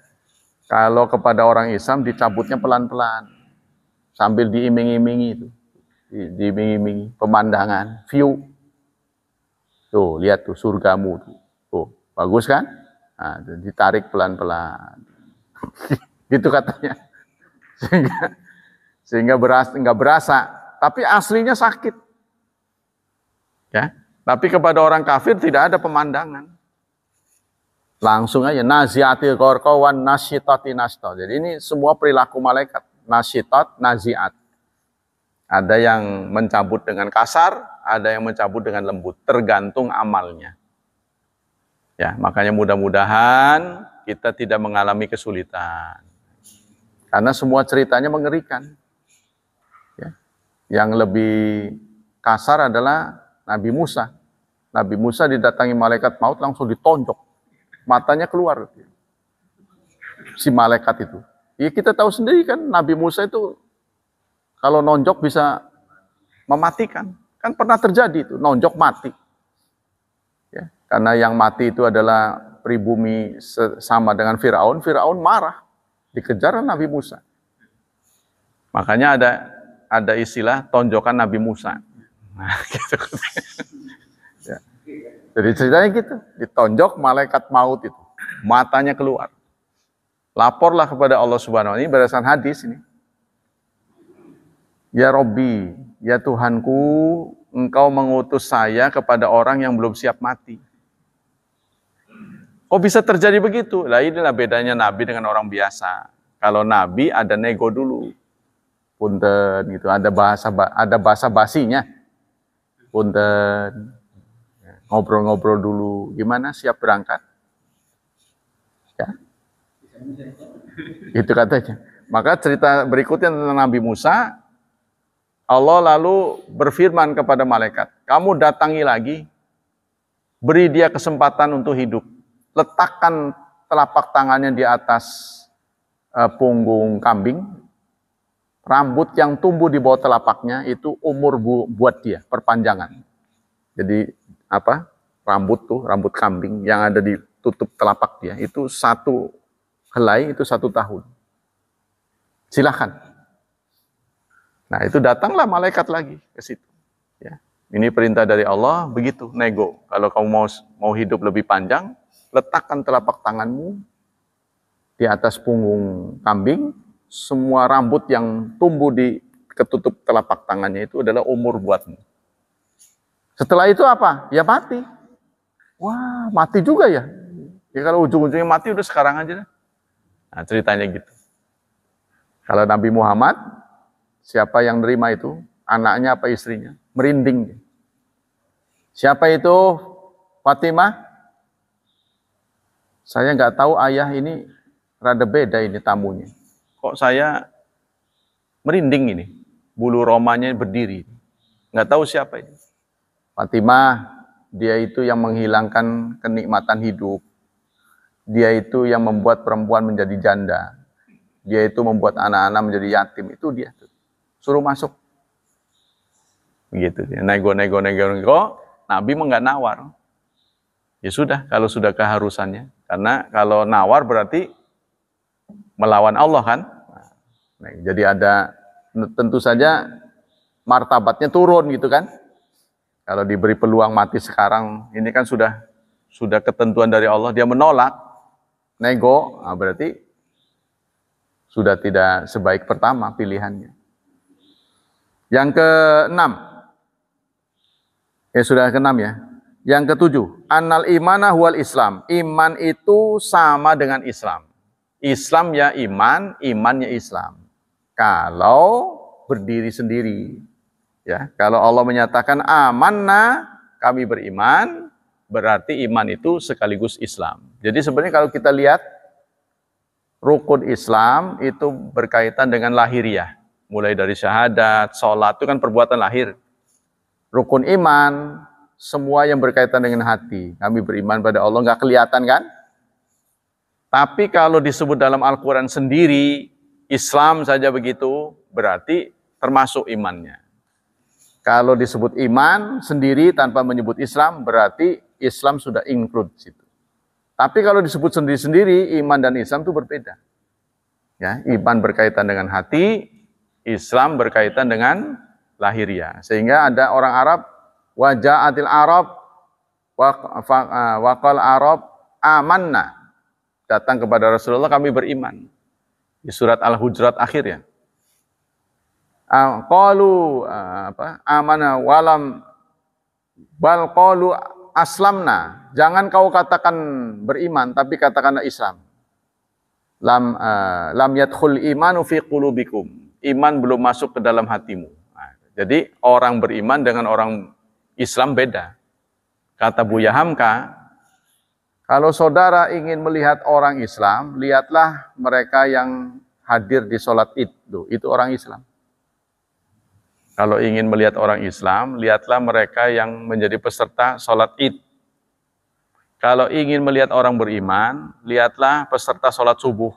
Kalau kepada orang Islam dicabutnya pelan-pelan sambil diiming-imingi itu. diiming-imingi pemandangan, view. Tuh, lihat tuh surgamu tuh. Tuh, bagus kan? Nah, ditarik pelan-pelan. Gitu katanya. Sehingga nggak berasa, tapi aslinya sakit. Ya, tapi kepada orang kafir tidak ada pemandangan. Langsung aja naziatil qorqawan nasyitati nashta. Jadi ini semua perilaku malaikat, nasyitat, naziat. Ada yang mencabut dengan kasar, ada yang mencabut dengan lembut, tergantung amalnya. Ya, makanya mudah-mudahan kita tidak mengalami kesulitan. Karena semua ceritanya mengerikan. Ya. Yang lebih kasar adalah Nabi Musa. Nabi Musa didatangi malaikat maut langsung ditonjok. Matanya keluar. Si malaikat itu. Ya kita tahu sendiri kan Nabi Musa itu kalau nonjok bisa mematikan. Kan pernah terjadi itu, nonjok mati. Ya, karena yang mati itu adalah pribumi sama dengan Firaun. Firaun marah. Dikejar Nabi Musa. Makanya ada istilah tonjokan Nabi Musa. Nah, gitu. Ya. Jadi ceritanya gitu, ditonjok malaikat maut itu. Matanya keluar. Laporlah kepada Allah Subhanahu wa Ta'ala. Ini berdasarkan hadis ini. Ya Robbi, ya Tuhanku, Engkau mengutus saya kepada orang yang belum siap mati. Kok bisa terjadi begitu? Lah inilah bedanya Nabi dengan orang biasa. Kalau Nabi ada nego dulu. Punten gitu, ada bahasa basinya. Punten. Ngobrol-ngobrol dulu. Gimana siap berangkat? Ya. Itu katanya. Maka cerita berikutnya tentang Nabi Musa, Allah lalu berfirman kepada malaikat, kamu datangi lagi, beri dia kesempatan untuk hidup. Letakkan telapak tangannya di atas punggung kambing, rambut yang tumbuh di bawah telapaknya itu umur buat dia, perpanjangan. Jadi rambut kambing yang ada di tutup telapak dia, itu satu helai, itu 1 tahun. Silahkan. Nah itu datanglah malaikat lagi ke situ. Ya. Ini perintah dari Allah, begitu, nego. Kalau kamu mau hidup lebih panjang, letakkan telapak tanganmu di atas punggung kambing, semua rambut yang tumbuh di ketutup telapak tangannya itu adalah umur buatmu. Setelah itu apa? Ya mati. Wah, mati juga ya. Ya kalau ujung-ujungnya mati udah sekarang aja. Nah ceritanya gitu. Kalau Nabi Muhammad, siapa yang nerima itu? Anaknya apa istrinya? Merinding. Siapa itu? Fatimah? Saya nggak tahu ayah ini rada beda ini tamunya. Kok saya merinding ini? Bulu romanya berdiri. Nggak tahu siapa ini. Fatimah, dia itu yang menghilangkan kenikmatan hidup. Dia itu yang membuat perempuan menjadi janda. Dia itu membuat anak-anak menjadi yatim. Itu dia. Suruh masuk. Begitu. Nego. Nabi mah nggak nawar. Ya sudah, kalau sudah keharusannya. Karena kalau nawar berarti melawan Allah kan. Nah, jadi ada, tentu saja martabatnya turun gitu kan. Kalau diberi peluang mati sekarang, ini kan sudah ketentuan dari Allah. Dia menolak, nego, nah berarti sudah tidak sebaik pertama pilihannya. Yang ke-6. Ya sudah ke-6 ya. Yang ke-7, annal imana huwal Islam. Iman itu sama dengan Islam. Islam ya iman, imannya Islam. Kalau berdiri sendiri. Ya, kalau Allah menyatakan amanna, kami beriman, berarti iman itu sekaligus Islam. Jadi sebenarnya kalau kita lihat rukun Islam itu berkaitan dengan lahiriah. Mulai dari syahadat, sholat, itu kan perbuatan lahir. Rukun iman, semua yang berkaitan dengan hati. Kami beriman pada Allah, nggak kelihatan kan? Tapi kalau disebut dalam Al-Quran sendiri, Islam saja begitu, berarti termasuk imannya. Kalau disebut iman sendiri tanpa menyebut Islam, berarti Islam sudah include situ. Tapi kalau disebut sendiri-sendiri, iman dan Islam itu berbeda. Ya, iman berkaitan dengan hati, Islam berkaitan dengan lahiriah. Sehingga ada orang Arab, waja'atil Arab, waqal Arab amanna. Datang kepada Rasulullah, kami beriman. Di surat Al-Hujurat akhir ya. Qalu amana walam bal qalu aslamna. Jangan kau katakan beriman, tapi katakanlah Islam. Lam yadkhul imanu fi qulubikum. Iman belum masuk ke dalam hatimu. Nah, jadi orang beriman dengan orang Islam beda. Kata Buya Hamka, kalau saudara ingin melihat orang Islam, lihatlah mereka yang hadir di sholat Id. Itu orang Islam. Kalau ingin melihat orang Islam, lihatlah mereka yang menjadi peserta sholat Id. Kalau ingin melihat orang beriman, lihatlah peserta sholat subuh.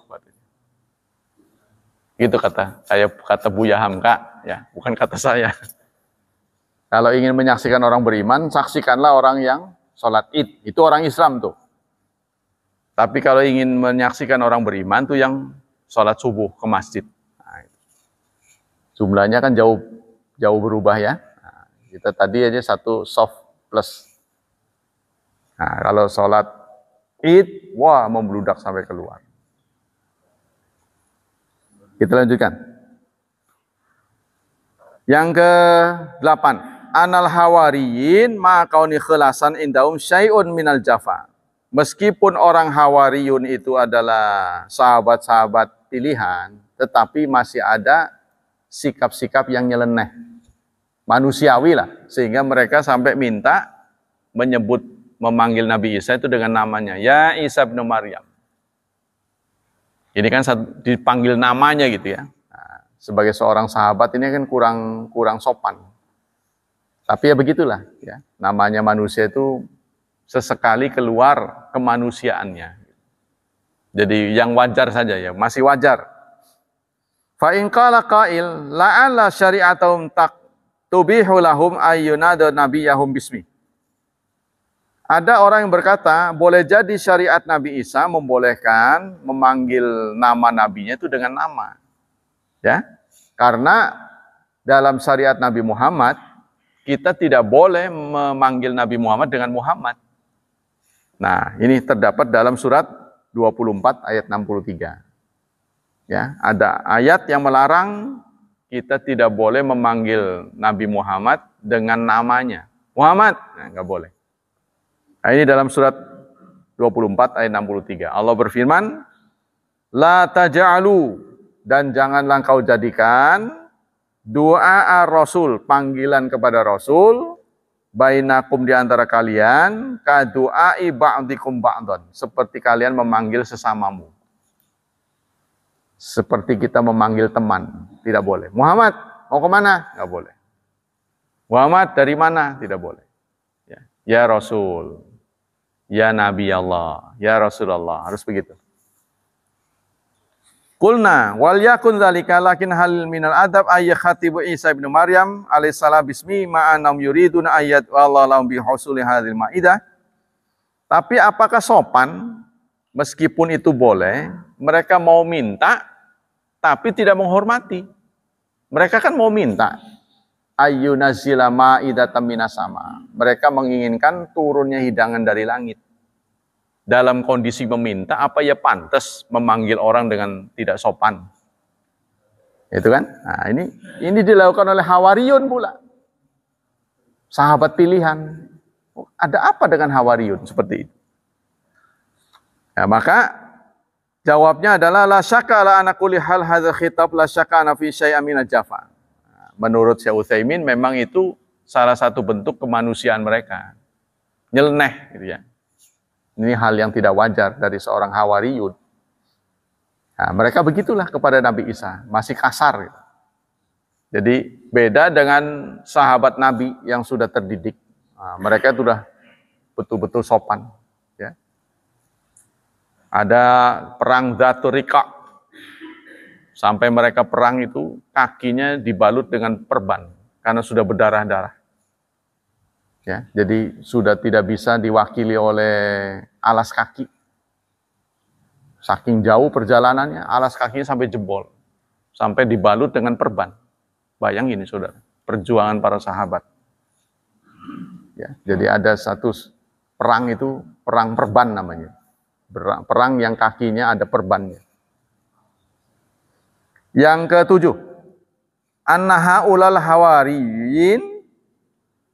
Gitu kata Buya Hamka, ya, bukan kata saya. Kalau ingin menyaksikan orang beriman, saksikanlah orang yang sholat Id. Itu orang Islam tuh. Tapi kalau ingin menyaksikan orang beriman tuh yang sholat subuh ke masjid. Nah, jumlahnya kan jauh berubah ya. Nah, kita tadi aja satu soft plus. Nah, kalau sholat Id, wah membludak sampai keluar. Kita lanjutkan. Yang ke-8. Anal hawariyin ma kauni khalasan indahum syai'un minal jafa. Meskipun orang Hawariyun itu adalah sahabat-sahabat pilihan, tetapi masih ada sikap-sikap yang nyeleneh. Manusiawi lah. Sehingga mereka sampai minta memanggil Nabi Isa itu dengan namanya. Ya Isa bin Maryam. Ini kan dipanggil namanya gitu ya. Nah, sebagai seorang sahabat ini kan kurang sopan. Tapi ya begitulah. Ya. Namanya manusia itu sesekali keluar kemanusiaannya. Jadi yang wajar saja ya, masih wajar. Fa in qala qail la'alla syari'atahum tubihu lahum ayyunada nabiyahum bismi. Ada orang yang berkata, boleh jadi syariat Nabi Isa membolehkan memanggil nama nabinya itu dengan nama. Ya. Karena dalam syariat Nabi Muhammad kita tidak boleh memanggil Nabi Muhammad dengan Muhammad. Nah, ini terdapat dalam surat 24 ayat 63. Ya, ada ayat yang melarang kita tidak boleh memanggil Nabi Muhammad dengan namanya. Muhammad, nah, nggak boleh. Nah, ini dalam surat 24 ayat 63. Allah berfirman, La taja'alu, dan janganlah kau jadikan doa Rasul, panggilan kepada Rasul, bainakum di antara kalian kadu'ai ba'dikum ba'don, seperti kalian memanggil sesamamu. Seperti kita memanggil teman, tidak boleh. Muhammad, mau kemana? Nggak boleh. Muhammad, dari mana? Tidak boleh. Ya Rasul, ya Nabi Allah, ya Rasulullah, harus begitu. Qulna wal yakun dzalika lakin hal minal adab ay khatibu Isa bin Maryam alaihissalam bismi ma'anam yuriduna ayat wallahu bi husuli hadzal maidah. Tapi apakah sopan meskipun itu boleh, mereka mau minta tapi tidak menghormati. Mereka kan mau minta ayyunazila ma'idatan minas sama. Mereka menginginkan turunnya hidangan dari langit. Dalam kondisi meminta, apa ya pantas memanggil orang dengan tidak sopan? Itu kan? Nah, ini dilakukan oleh Hawariyun pula. Sahabat pilihan. Ada apa dengan Hawariyun seperti itu? Ya, maka jawabnya adalah la syakka la ana kulli hal hadzal khitab la syakka ana fi syai'in min al-jafa. Menurut Syekh Utsaimin memang itu salah satu bentuk kemanusiaan mereka. Nyeleneh gitu ya. Ini hal yang tidak wajar dari seorang Hawariyun. Nah, mereka begitulah kepada Nabi Isa, masih kasar. Gitu. Jadi beda dengan sahabat Nabi yang sudah terdidik. Nah, mereka sudah betul-betul sopan. Ya. Ada perang Dzatur Riqa. Sampai mereka perang itu kakinya dibalut dengan perban karena sudah berdarah-darah. Ya, jadi sudah tidak bisa diwakili oleh alas kaki. Saking jauh perjalanannya, alas kakinya sampai jebol. Sampai dibalut dengan perban. Bayangin ini saudara. perjuangan para sahabat. Ya, jadi ada satu perang itu, perang perban namanya. Perang yang kakinya ada perbannya. Yang ketujuh, annaha ulal hawariyin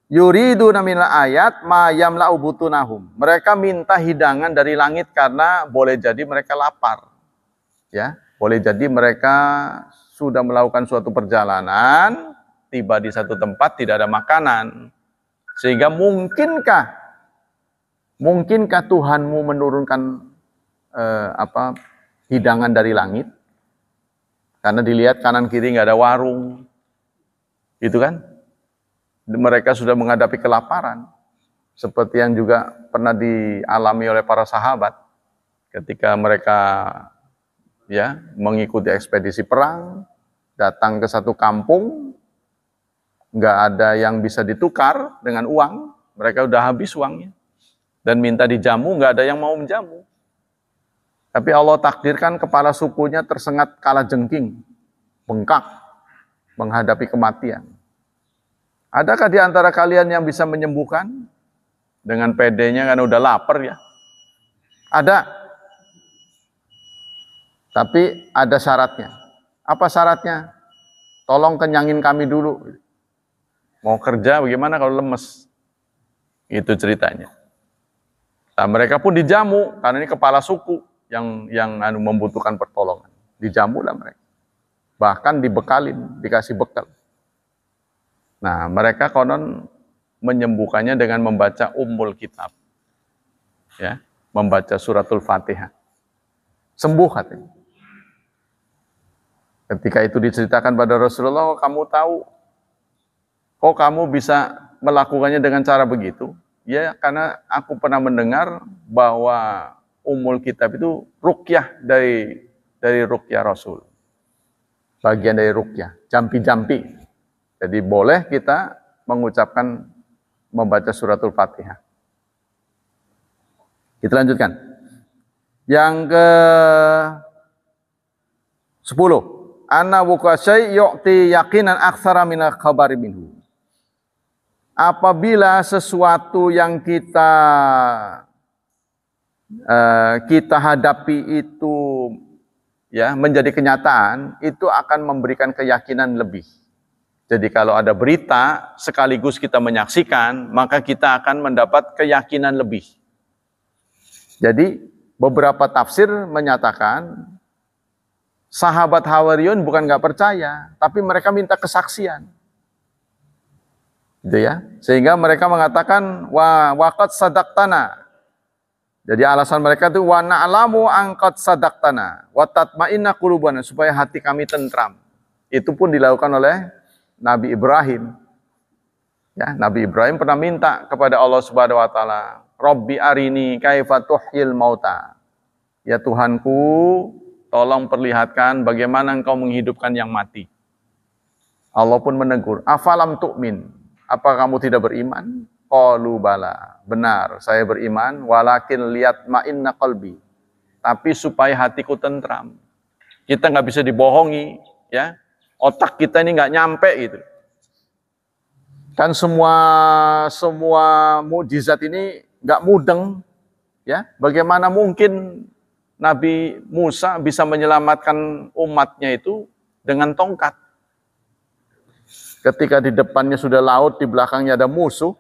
yuriduna minal ayat ma yamla'u butunahum. Mereka minta hidangan dari langit karena boleh jadi mereka lapar. Ya, boleh jadi mereka sudah melakukan suatu perjalanan, tiba di satu tempat tidak ada makanan. Sehingga mungkinkah Tuhanmu menurunkan hidangan dari langit? Karena dilihat kanan kiri nggak ada warung, gitu kan? Mereka sudah menghadapi kelaparan, seperti yang juga pernah dialami oleh para sahabat ketika mereka ya mengikuti ekspedisi perang, datang ke satu kampung, nggak ada yang bisa ditukar dengan uang, mereka udah habis uangnya, dan minta dijamu, nggak ada yang mau menjamu. Tapi Allah takdirkan kepala sukunya tersengat kalajengking, bengkak, menghadapi kematian. Adakah di antara kalian yang bisa menyembuhkan? Dengan pedenya kan udah lapar ya. Ada. Tapi ada syaratnya. Apa syaratnya? Tolong kenyangin kami dulu. Mau kerja bagaimana kalau lemes? Itu ceritanya. Nah, mereka pun dijamu karena ini kepala suku yang membutuhkan pertolongan. Dijamu lah mereka. Bahkan dibekalin, dikasih bekal. Nah, mereka konon menyembuhkannya dengan membaca Ummul Kitab. Ya, membaca suratul Fatihah. Sembuh katanya. Ketika itu diceritakan pada Rasulullah, kamu tahu kok kamu bisa melakukannya dengan cara begitu? Ya, karena aku pernah mendengar bahwa Ummul Kitab itu ruqyah dari ruqyah Rasul. Bagian dari ruqyah, jampi-jampi. Jadi boleh kita mengucapkan membaca suratul Fatihah. Kita lanjutkan. Yang ke-10. Anna wuqasai yu'ti yaqinan aktsara minal khabari minhu. Apabila sesuatu yang kita hadapi itu ya menjadi kenyataan, itu akan memberikan keyakinan lebih. Jadi kalau ada berita sekaligus kita menyaksikan, maka kita akan mendapat keyakinan lebih. Jadi beberapa tafsir menyatakan sahabat Hawariyun bukan nggak percaya, tapi mereka minta kesaksian. Gitu ya. Sehingga mereka mengatakan waqad sadaqtana. Jadi alasan mereka itu wa na'lamu angqad sadaqtana wa tatma'inna qulubana, supaya hati kami tentram. Itu pun dilakukan oleh Nabi Ibrahim. Ya, Nabi Ibrahim pernah minta kepada Allah Subhanahu wa taala, "Rabbi arini kaifa tuhyil mauta." Ya Tuhanku, tolong perlihatkan bagaimana Engkau menghidupkan yang mati. Allah pun menegur, "Afalam tu'min?" Apa kamu tidak beriman? Qalu bala. Benar, saya beriman, walakin liyatma'inna qalbi. Tapi supaya hatiku tentram. Kita nggak bisa dibohongi, ya. Otak kita ini nggak nyampe gitu. Kan semua mukjizat ini nggak mudeng, ya. Bagaimana mungkin Nabi Musa bisa menyelamatkan umatnya itu dengan tongkat? Ketika di depannya sudah laut, di belakangnya ada musuh,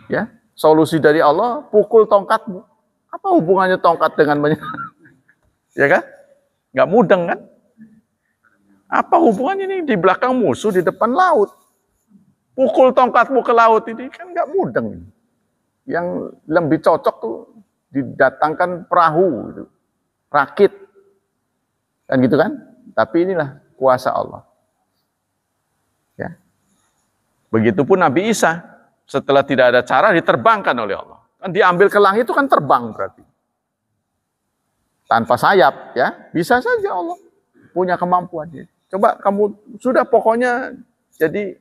ya. Solusi dari Allah, pukul tongkatmu. Apa hubungannya tongkat dengan ya kan? Nggak mudeng kan? Apa hubungannya ini di belakang musuh, di depan laut? Pukul tongkatmu ke laut ini kan nggak mudeng. Yang lebih cocok tuh didatangkan perahu, gitu. Rakit, kan gitu kan? Tapi inilah kuasa Allah. Ya. Begitupun Nabi Isa, setelah tidak ada cara diterbangkan oleh Allah. Kan diambil ke langit itu kan terbang berarti. Tanpa sayap, ya bisa saja Allah punya kemampuannya. Coba kamu sudah pokoknya jadi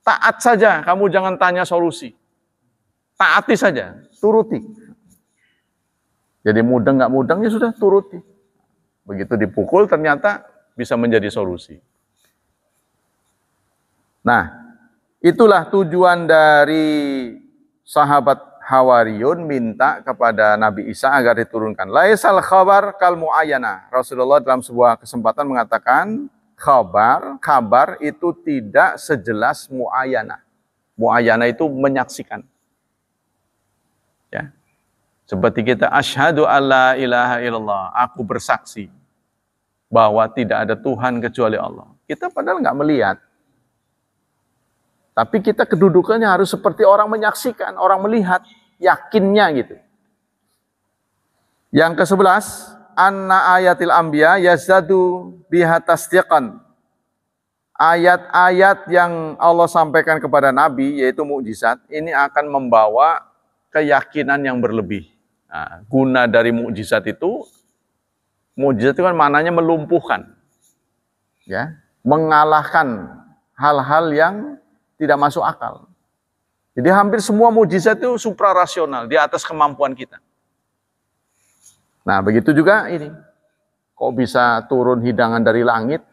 taat saja, kamu jangan tanya solusi. Taati saja, turuti. Jadi mudeng nggak mudeng ya sudah turuti. Begitu dipukul ternyata bisa menjadi solusi. Nah, itulah tujuan dari sahabat Hawariyun minta kepada Nabi Isa agar diturunkan. Laisal khabar kal muayyana. Rasulullah dalam sebuah kesempatan mengatakan kabar itu tidak sejelas muayyana. Muayyana itu menyaksikan. Ya. Seperti kita asyhadu alla ilaha illallah, aku bersaksi bahwa tidak ada Tuhan kecuali Allah. Kita padahal nggak melihat. Tapi kita kedudukannya harus seperti orang menyaksikan, orang melihat, yakinnya gitu. Yang ke-11, anna ayatil anbiya yazadu biha tasdiqan. Ayat-ayat yang Allah sampaikan kepada Nabi, yaitu mukjizat, ini akan membawa keyakinan yang berlebih. Nah, guna dari mukjizat itu kan maknanya melumpuhkan, ya, mengalahkan hal-hal yang tidak masuk akal. Jadi hampir semua mukjizat itu suprarasional, di atas kemampuan kita. Nah, begitu juga ini. Kok bisa turun hidangan dari langit?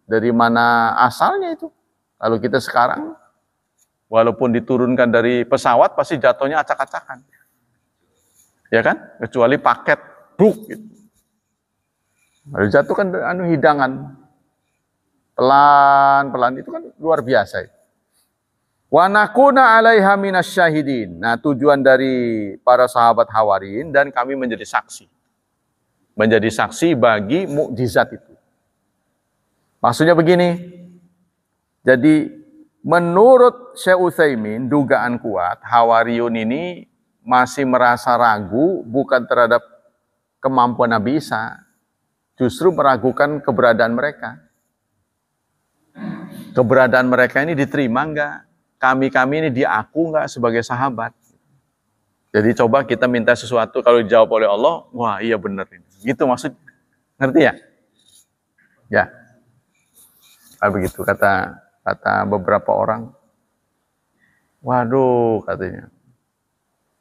Dari mana asalnya itu? Kalau kita sekarang, walaupun diturunkan dari pesawat, pasti jatuhnya acak-acakan. Ya kan? Kecuali paket, bruk gitu. Lalu jatuh kan hidangan. Pelan-pelan, itu kan luar biasa. Wa nakuna 'alaiha minasyahidin. Nah, tujuan dari para sahabat Hawariyin dan kami menjadi saksi. Menjadi saksi bagi mukjizat itu. Maksudnya begini. Jadi menurut Syekh Utsaimin, dugaan kuat Hawariyun ini masih merasa ragu bukan terhadap kemampuan Nabi Isa, justru meragukan keberadaan mereka. Keberadaan mereka ini diterima enggak? Kami-kami ini diaku enggak sebagai sahabat? Jadi coba kita minta sesuatu, kalau dijawab oleh Allah, wah iya benar ini. Gitu maksudnya. Ngerti ya? Ya. Nah, begitu kata beberapa orang. Waduh, katanya.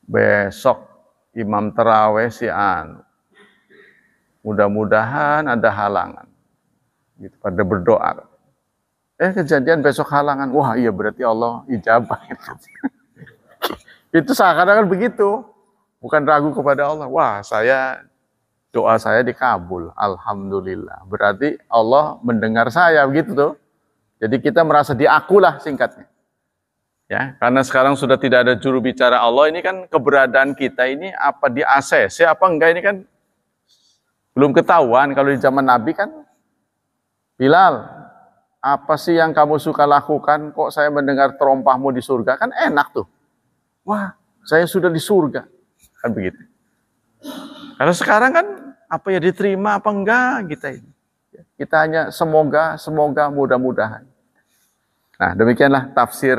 Besok imam tarawih si anu. Mudah-mudahan ada halangan. Gitu, pada berdoa. Kejadian besok halangan. Wah iya berarti Allah ijabah. Itu seakan-akan begitu. Bukan ragu kepada Allah. Wah doa saya dikabul. Alhamdulillah. Berarti Allah mendengar saya. Begitu tuh. Jadi kita merasa diakulah singkatnya. Ya, karena sekarang sudah tidak ada juru bicara Allah. Ini kan keberadaan kita ini apa di ACC apa enggak, ini kan belum ketahuan. Kalau di zaman Nabi kan, Bilal, apa sih yang kamu suka lakukan? Kok saya mendengar terompahmu di surga? Kan enak tuh. Wah, saya sudah di surga. Kan begitu. Karena sekarang kan, apa ya diterima apa enggak kita ini. Kita hanya semoga, mudah-mudahan. Nah, demikianlah tafsir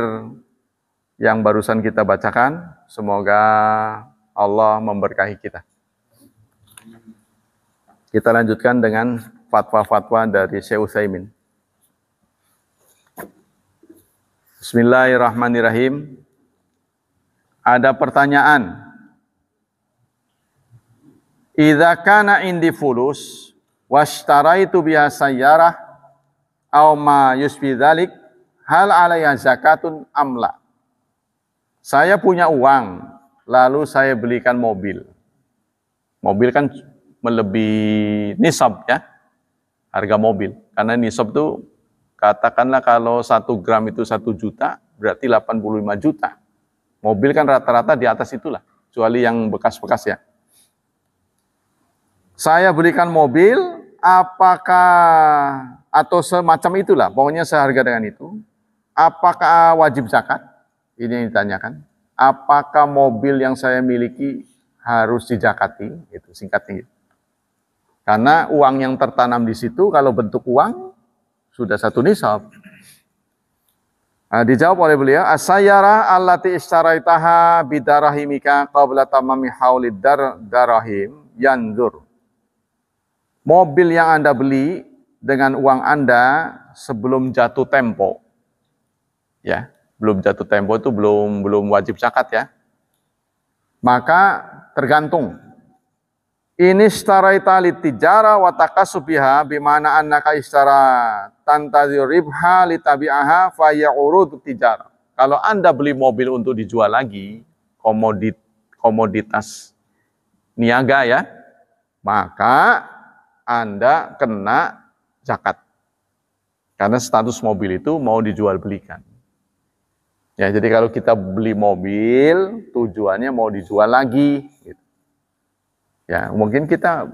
yang barusan kita bacakan. Semoga Allah memberkahi kita. Kita lanjutkan dengan fatwa-fatwa dari Syekh Utsaimin. Bismillahirrahmanirrahim. Ada pertanyaan. Idza kana indi fulus washtaraitu biha sayyarah aw ma yusbi dzalik hal alayya zakatun amla. Saya punya uang, lalu saya belikan mobil. Mobil kan melebihi nisab ya, harga mobil. Karena nisab itu katakanlah kalau 1 gram itu 1 juta, berarti 85 juta. Mobil kan rata-rata di atas itulah, kecuali yang bekas-bekas ya. Saya belikan mobil, apakah, atau semacam itulah, pokoknya seharga dengan itu, apakah wajib zakat? Ini yang ditanyakan. Apakah mobil yang saya miliki harus dizakati? Itu singkatnya gitu. Karena uang yang tertanam di situ, kalau bentuk uang, sudah 1 nisab. Nah, dijawab oleh beliau, as-sayyarah allati ishtaraitaha bidarahimika qabla tamami haulid darahim yanzur. Mobil yang Anda beli dengan uang Anda sebelum jatuh tempo. Ya, belum jatuh tempo itu belum wajib zakat ya. Maka tergantung. Ini istaraita litijara wa takasubiha bimana annaka istara tantazir ribha litabi'aha fa ya'urud tijara. Kalau Anda beli mobil untuk dijual lagi, komoditas niaga ya, maka Anda kena zakat. Karena status mobil itu mau dijual belikan. Ya, jadi kalau kita beli mobil, tujuannya mau dijual lagi. Gitu. Ya, mungkin kita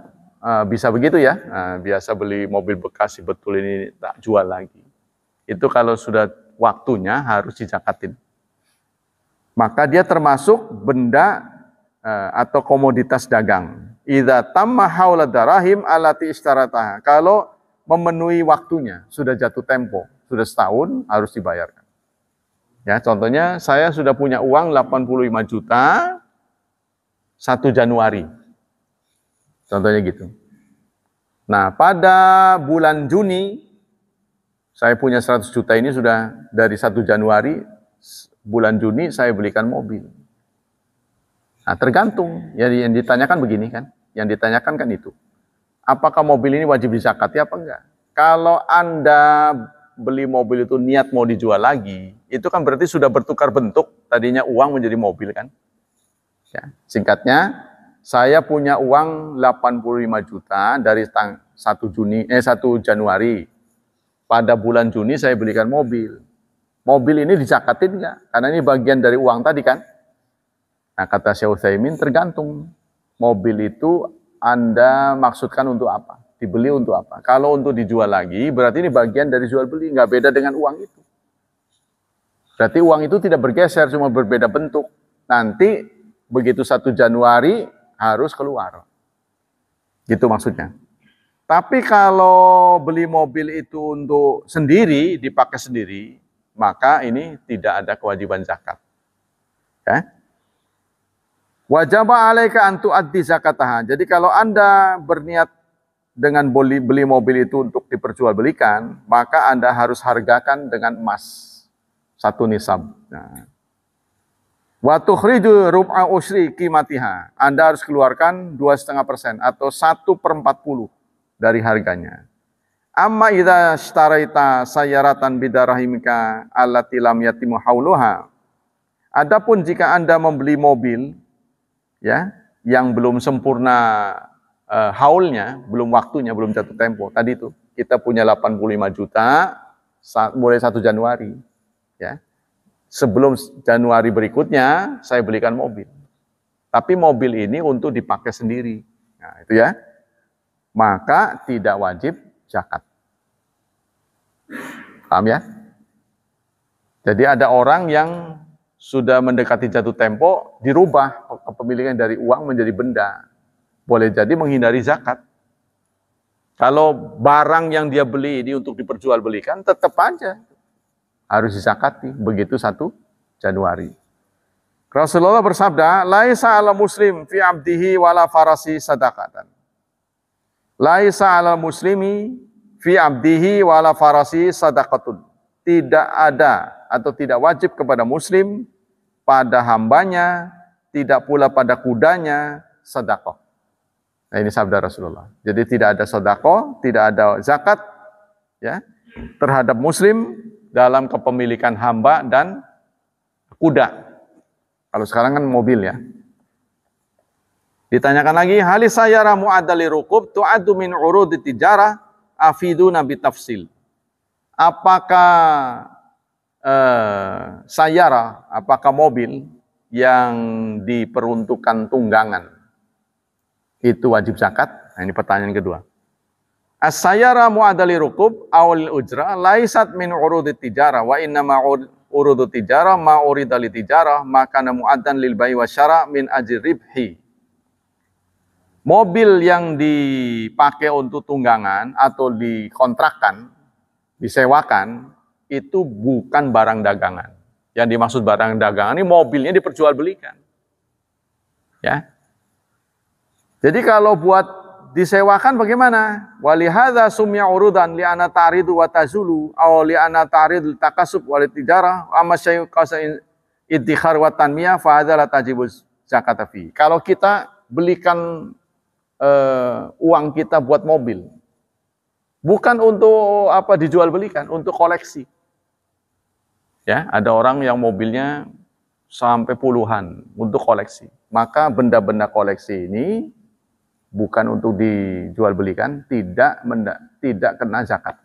bisa begitu ya. Biasa beli mobil bekas betul ini tak jual lagi. Itu kalau sudah waktunya harus dizakatin. Maka dia termasuk benda atau komoditas dagang. Idza tamma haula darahim allati istarataha. Kalau memenuhi waktunya, sudah jatuh tempo, sudah setahun harus dibayarkan. Ya, contohnya saya sudah punya uang 85 juta 1 Januari. Contohnya gitu. Nah, pada bulan Juni, saya punya 100 juta ini sudah dari 1 Januari, bulan Juni saya belikan mobil. Nah, tergantung. Yang ditanyakan begini kan. Yang ditanyakan kan itu. Apakah mobil ini wajib dizakati apa enggak? Kalau Anda beli mobil itu niat mau dijual lagi, itu kan berarti sudah bertukar bentuk. Tadinya uang menjadi mobil kan. Ya, singkatnya, saya punya uang 85 juta dari 1 Januari. Pada bulan Juni saya belikan mobil. Mobil ini dizakatin enggak? Karena ini bagian dari uang tadi kan. Nah, kata Syekh Utsaimin, tergantung. Mobil itu Anda maksudkan untuk apa? Dibeli untuk apa? Kalau untuk dijual lagi, berarti ini bagian dari jual beli. Enggak beda dengan uang itu. Berarti uang itu tidak bergeser, cuma berbeda bentuk. Nanti begitu 1 Januari, harus keluar. Gitu maksudnya. Tapi kalau beli mobil itu untuk sendiri, dipakai sendiri, maka ini tidak ada kewajiban zakat. Ya. Wajib alaika an tuaddi zakataha. Jadi kalau Anda berniat dengan beli mobil itu untuk diperjualbelikan, maka Anda harus hargakan dengan emas 1 nisab. Nah. Wa tukhriju rub'a usri qimatiha. Anda harus keluarkan 2,5% atau 1/40 dari harganya. Amma idza ishtaraita sayyaratan bidarahimika allati lam yatimu hauluha. Adapun jika Anda membeli mobil ya yang belum sempurna haulnya, belum waktunya, belum jatuh tempo. Tadi itu kita punya 85 juta mulai 1 Januari ya. Sebelum Januari berikutnya, saya belikan mobil. Tapi mobil ini untuk dipakai sendiri. Nah, itu ya. Maka tidak wajib zakat. Paham ya? Jadi ada orang yang sudah mendekati jatuh tempo, dirubah kepemilikan dari uang menjadi benda. Boleh jadi menghindari zakat. Kalau barang yang dia beli ini untuk diperjualbelikan, tetap aja harus dizakati begitu 1 Januari. Rasulullah bersabda, laisa ala muslim fi abdihi wala farasi sadaqatan. Laisa ala muslimi fi abdihi wala farasi sadaqatun. Tidak ada atau tidak wajib kepada muslim pada hambanya, tidak pula pada kudanya sedekah. Nah, ini sabda Rasulullah. Jadi tidak ada sedekah, tidak ada zakat ya terhadap muslim dalam kepemilikan hamba dan kuda. Kalau sekarang kan mobil ya. Ditanyakan lagi, halis sayyara mu'adali rukub tu'addu min urudi tijarah afiduna bitafsil. Apakah sayyara, apakah mobil yang diperuntukkan tunggangan itu wajib zakat? Nah, ini pertanyaan kedua. As-sayyara mu'adali rukub awal ujra laisat min urudi tijarah wa innama urudu tijarah ma uridali tijarah maka mu'addan lil bai wa syara min ajri ribhi. Mobil yang dipakai untuk tunggangan atau dikontrakkan, disewakan, itu bukan barang dagangan. Yang dimaksud barang dagangan ini mobilnya diperjualbelikan. Ya. Jadi kalau buat disewakan bagaimana? Walihadza sumya urudan li ana ta'ridu wa tazulu aw li ana ta'ridu takasub wa tijarah amma syai'u qasa iddikhar wa tanmiyah fa hadza la tajibu zakat fi. Kalau kita belikan uang kita buat mobil. Bukan untuk apa dijual belikan, untuk koleksi. Ya, ada orang yang mobilnya sampai puluhan untuk koleksi. Maka benda-benda koleksi ini bukan untuk dijual belikan, tidak kena zakat.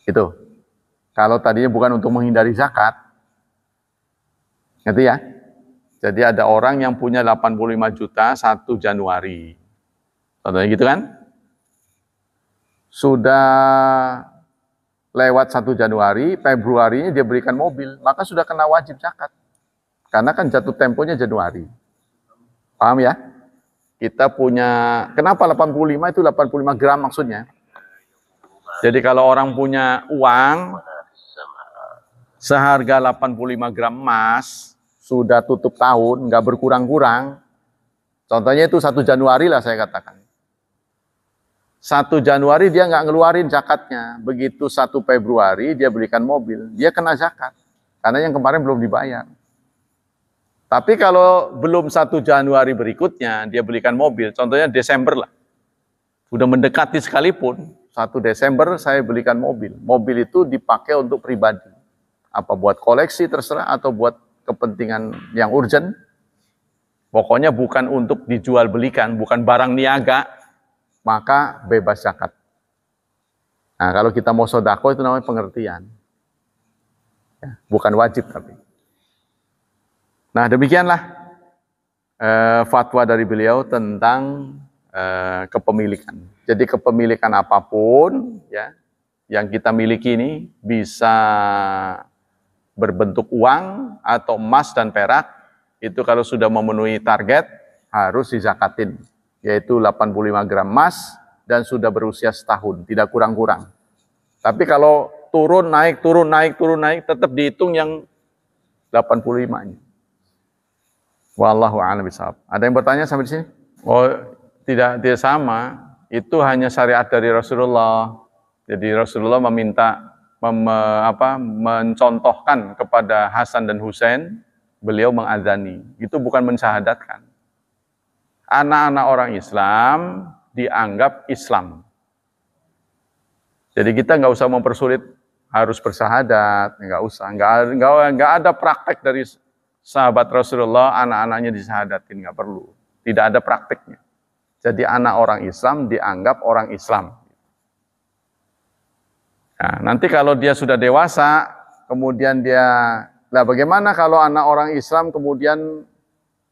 Itu. Kalau tadinya bukan untuk menghindari zakat, ngerti ya? Jadi ada orang yang punya 85 juta 1 Januari. Contohnya gitu kan? Sudah lewat 1 Januari, Februarinya dia berikan mobil, maka sudah kena wajib zakat. Karena kan jatuh temponya Januari. Paham ya? Kita punya, kenapa 85 itu 85 gram maksudnya? Jadi kalau orang punya uang seharga 85 gram emas, sudah tutup tahun, nggak berkurang-kurang. Contohnya itu 1 Januari lah saya katakan. 1 Januari dia nggak ngeluarin zakatnya. Begitu 1 Februari dia berikan mobil, dia kena zakat. Karena yang kemarin belum dibayar. Tapi kalau belum 1 Januari berikutnya dia belikan mobil, contohnya Desember lah. Sudah mendekati sekalipun, 1 Desember saya belikan mobil. Mobil itu dipakai untuk pribadi. Apa buat koleksi terserah atau buat kepentingan yang urgent. Pokoknya bukan untuk dijual belikan, bukan barang niaga, maka bebas zakat. Nah, kalau kita mau sodako itu namanya pengertian. Ya, bukan wajib tapi. Nah, demikianlah fatwa dari beliau tentang kepemilikan. Jadi kepemilikan apapun ya yang kita miliki ini bisa berbentuk uang atau emas dan perak, itu kalau sudah memenuhi target harus dizakatin, yaitu 85 gram emas dan sudah berusia setahun, tidak kurang-kurang. Tapi kalau turun naik, tetap dihitung yang 85-nya. Wallahu a'lam bishawab. Ada yang bertanya sampai di sini? Oh, tidak sama. Itu hanya syariat dari Rasulullah. Jadi Rasulullah meminta mencontohkan kepada Hasan dan Husain, beliau mengadzani. Itu bukan mensyahadatkan. Anak-anak orang Islam dianggap Islam. Jadi kita nggak usah mempersulit harus bersyahadat, nggak usah. Nggak ada praktek dari sahabat Rasulullah anak-anaknya disyahadatin, nggak perlu. Tidak ada prakteknya. Jadi anak orang Islam dianggap orang Islam. Nah, nanti kalau dia sudah dewasa, kemudian bagaimana kalau anak orang Islam kemudian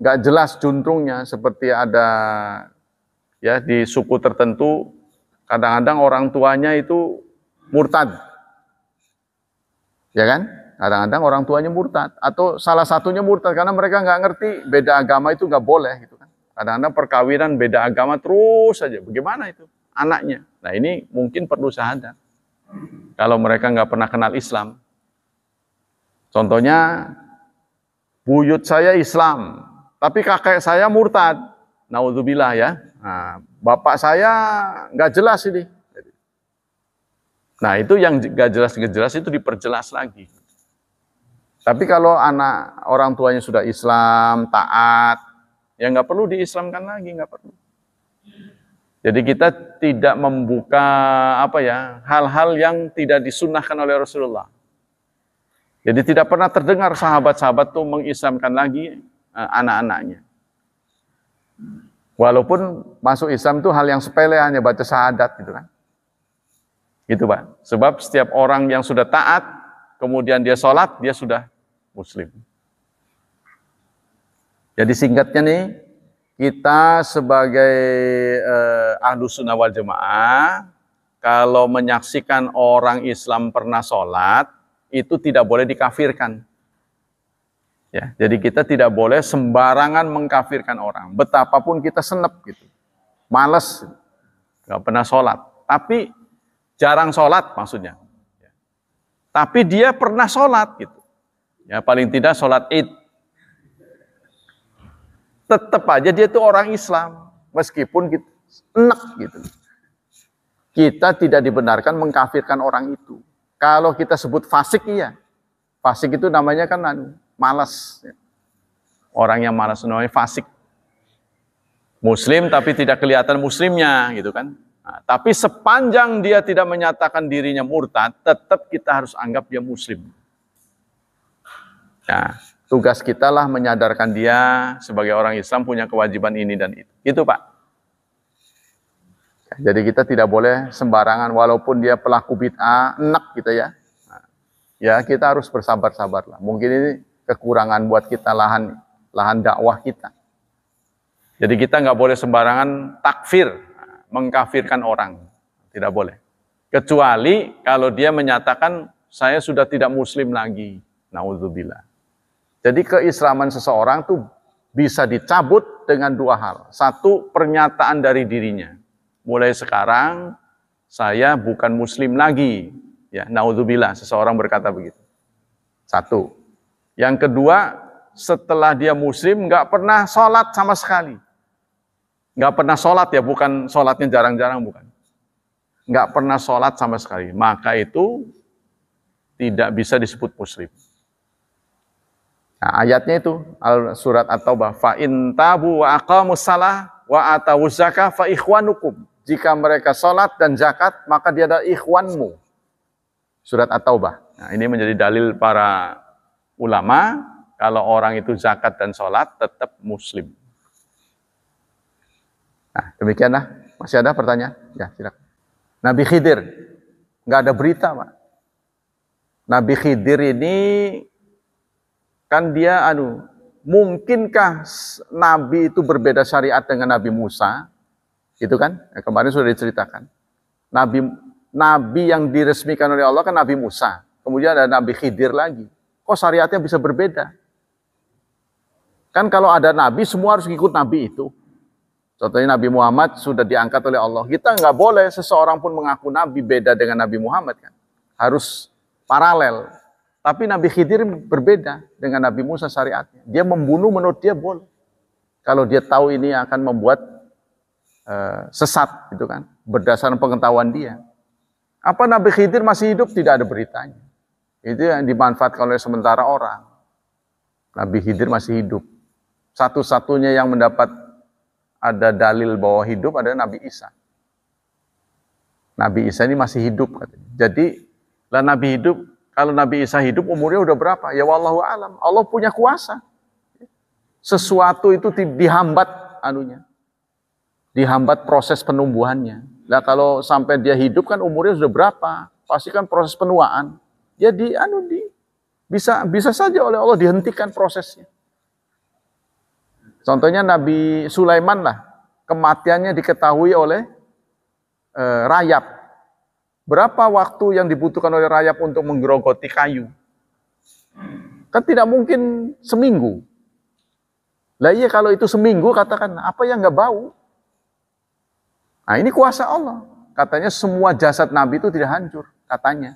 nggak jelas juntrungnya, seperti ada ya di suku tertentu, kadang-kadang orang tuanya itu murtad, ya kan? Kadang-kadang orang tuanya murtad, atau salah satunya murtad karena mereka nggak ngerti beda agama itu nggak boleh, gitu kan? Kadang-kadang perkawinan beda agama terus saja, bagaimana itu anaknya? Nah ini mungkin perlu syahadat. Kalau mereka nggak pernah kenal Islam, contohnya buyut saya Islam, tapi kakek saya murtad, naudzubillah ya. Nah, bapak saya nggak jelas ini. Nah itu yang nggak jelas itu diperjelas lagi. Tapi kalau anak orang tuanya sudah Islam, taat, ya nggak perlu diislamkan lagi, nggak perlu. Jadi kita tidak membuka hal-hal yang tidak disunnahkan oleh Rasulullah. Jadi tidak pernah terdengar sahabat-sahabat itu mengislamkan lagi anak-anaknya. Walaupun masuk Islam itu hal yang sepele, hanya baca syahadat gitu kan. Gitu Pak. Sebab setiap orang yang sudah taat, kemudian dia sholat, dia sudah Muslim. Jadi singkatnya nih, kita sebagai Ahlus Sunnah wal Jamaah, kalau menyaksikan orang Islam pernah sholat, itu tidak boleh dikafirkan. Ya, jadi kita tidak boleh sembarangan mengkafirkan orang. Betapapun kita senep gitu, males, nggak pernah sholat. Tapi jarang sholat maksudnya. Tapi dia pernah sholat gitu. Ya paling tidak sholat Id. Tetap aja dia itu orang Islam, meskipun kita enak gitu. Kita tidak dibenarkan mengkafirkan orang itu. Kalau kita sebut fasik, iya. Fasik itu namanya kan malas. Orang yang malas namanya fasik. Muslim tapi tidak kelihatan muslimnya gitu kan. Nah, tapi sepanjang dia tidak menyatakan dirinya murtad, tetap kita harus anggap dia muslim. Nah, tugas kita lah menyadarkan dia sebagai orang Islam punya kewajiban ini dan itu. Itu Pak. Jadi kita tidak boleh sembarangan walaupun dia pelaku bid'ah, enak gitu ya. Nah, ya kita harus bersabar-sabar lah. Mungkin ini kekurangan buat kita lahan dakwah kita. Jadi kita nggak boleh sembarangan takfir, mengkafirkan orang. Tidak boleh. Kecuali kalau dia menyatakan saya sudah tidak muslim lagi. Nauzubillah. Jadi keislaman seseorang tuh bisa dicabut dengan dua hal. Satu, pernyataan dari dirinya. Mulai sekarang saya bukan muslim lagi. Ya, naudzubillah, seseorang berkata begitu. Satu. Yang kedua, setelah dia muslim nggak pernah sholat sama sekali. Nggak pernah sholat ya, bukan sholatnya jarang-jarang, bukan. Nggak pernah sholat sama sekali. Maka itu tidak bisa disebut muslim. Nah, ayatnya itu surat At-Taubah, fa in tabu wa aqamus shalah wa atawuz zakah fa ikhwanukum. Jika mereka sholat dan zakat, maka dia adalah ikhwanmu. Surat At-Taubah. Nah, ini menjadi dalil para ulama kalau orang itu zakat dan sholat tetap muslim. Nah, demikianlah. Masih ada pertanyaan? Ya, silakan. Nabi Khidir, nggak ada berita, Pak. Nabi Khidir ini kan dia, mungkinkah Nabi itu berbeda syariat dengan Nabi Musa? Itu kan, kemarin sudah diceritakan. Nabi yang diresmikan oleh Allah kan Nabi Musa. Kemudian ada Nabi Khidir lagi. Kok syariatnya bisa berbeda? Kan kalau ada Nabi, semua harus ikut Nabi itu. Contohnya Nabi Muhammad sudah diangkat oleh Allah. Kita nggak boleh seseorang pun mengaku Nabi beda dengan Nabi Muhammad kan. Harus paralel. Tapi Nabi Khidir berbeda dengan Nabi Musa syariatnya. Dia membunuh menurut dia boleh. Kalau dia tahu ini akan membuat sesat gitu kan. Berdasarkan pengetahuan dia. Apa Nabi Khidir masih hidup? Tidak ada beritanya. Itu yang dimanfaatkan oleh sementara orang. Nabi Khidir masih hidup. Satu-satunya yang mendapat ada dalil bahwa hidup adalah Nabi Isa. Nabi Isa ini masih hidup katanya. Jadi lah Nabi hidup, kalau Nabi Isa hidup umurnya udah berapa? Ya wallahu alam. Allah punya kuasa. Sesuatu itu dihambat dihambat proses penumbuhannya. Lah kalau sampai dia hidup kan umurnya sudah berapa? Pasti kan proses penuaan. Ya bisa saja oleh Allah dihentikan prosesnya. Contohnya Nabi Sulaiman lah, kematiannya diketahui oleh rayap. Berapa waktu yang dibutuhkan oleh rayap untuk menggerogoti kayu? Kan tidak mungkin seminggu. Lah iya kalau itu seminggu katakan, apa yang nggak bau? Nah ini kuasa Allah. Katanya semua jasad Nabi itu tidak hancur, katanya.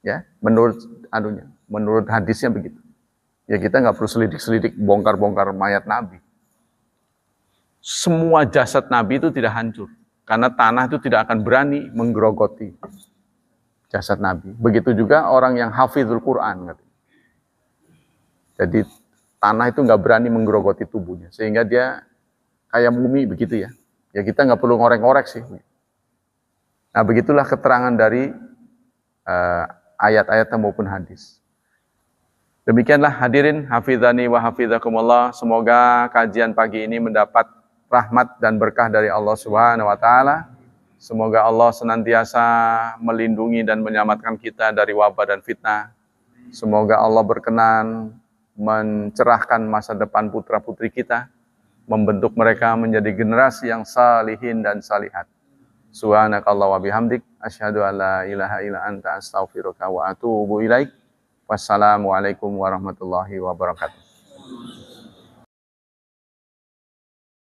Ya, menurut hadisnya begitu. Ya kita nggak perlu selidik-selidik, bongkar-bongkar mayat Nabi. Semua jasad Nabi itu tidak hancur. Karena tanah itu tidak akan berani menggerogoti jasad Nabi. Begitu juga orang yang hafizul Quran. Jadi tanah itu nggak berani menggerogoti tubuhnya. Sehingga dia kayak mumi begitu ya. Ya kita nggak perlu ngorek-ngorek sih. Nah begitulah keterangan dari ayat-ayat maupun hadis. Demikianlah hadirin hafizani wa hafizakumullah. Semoga kajian pagi ini mendapat rahmat dan berkah dari Allah Subhanahu wa taala. Semoga Allah senantiasa melindungi dan menyelamatkan kita dari wabah dan fitnah. Semoga Allah berkenan mencerahkan masa depan putra-putri kita, membentuk mereka menjadi generasi yang salihin dan salihat. Subhanakallah wa bihamdik asyhadu an la ilaha illa anta astaghfiruka wa atubu ilaik. Wassalamualaikum warahmatullahi wabarakatuh.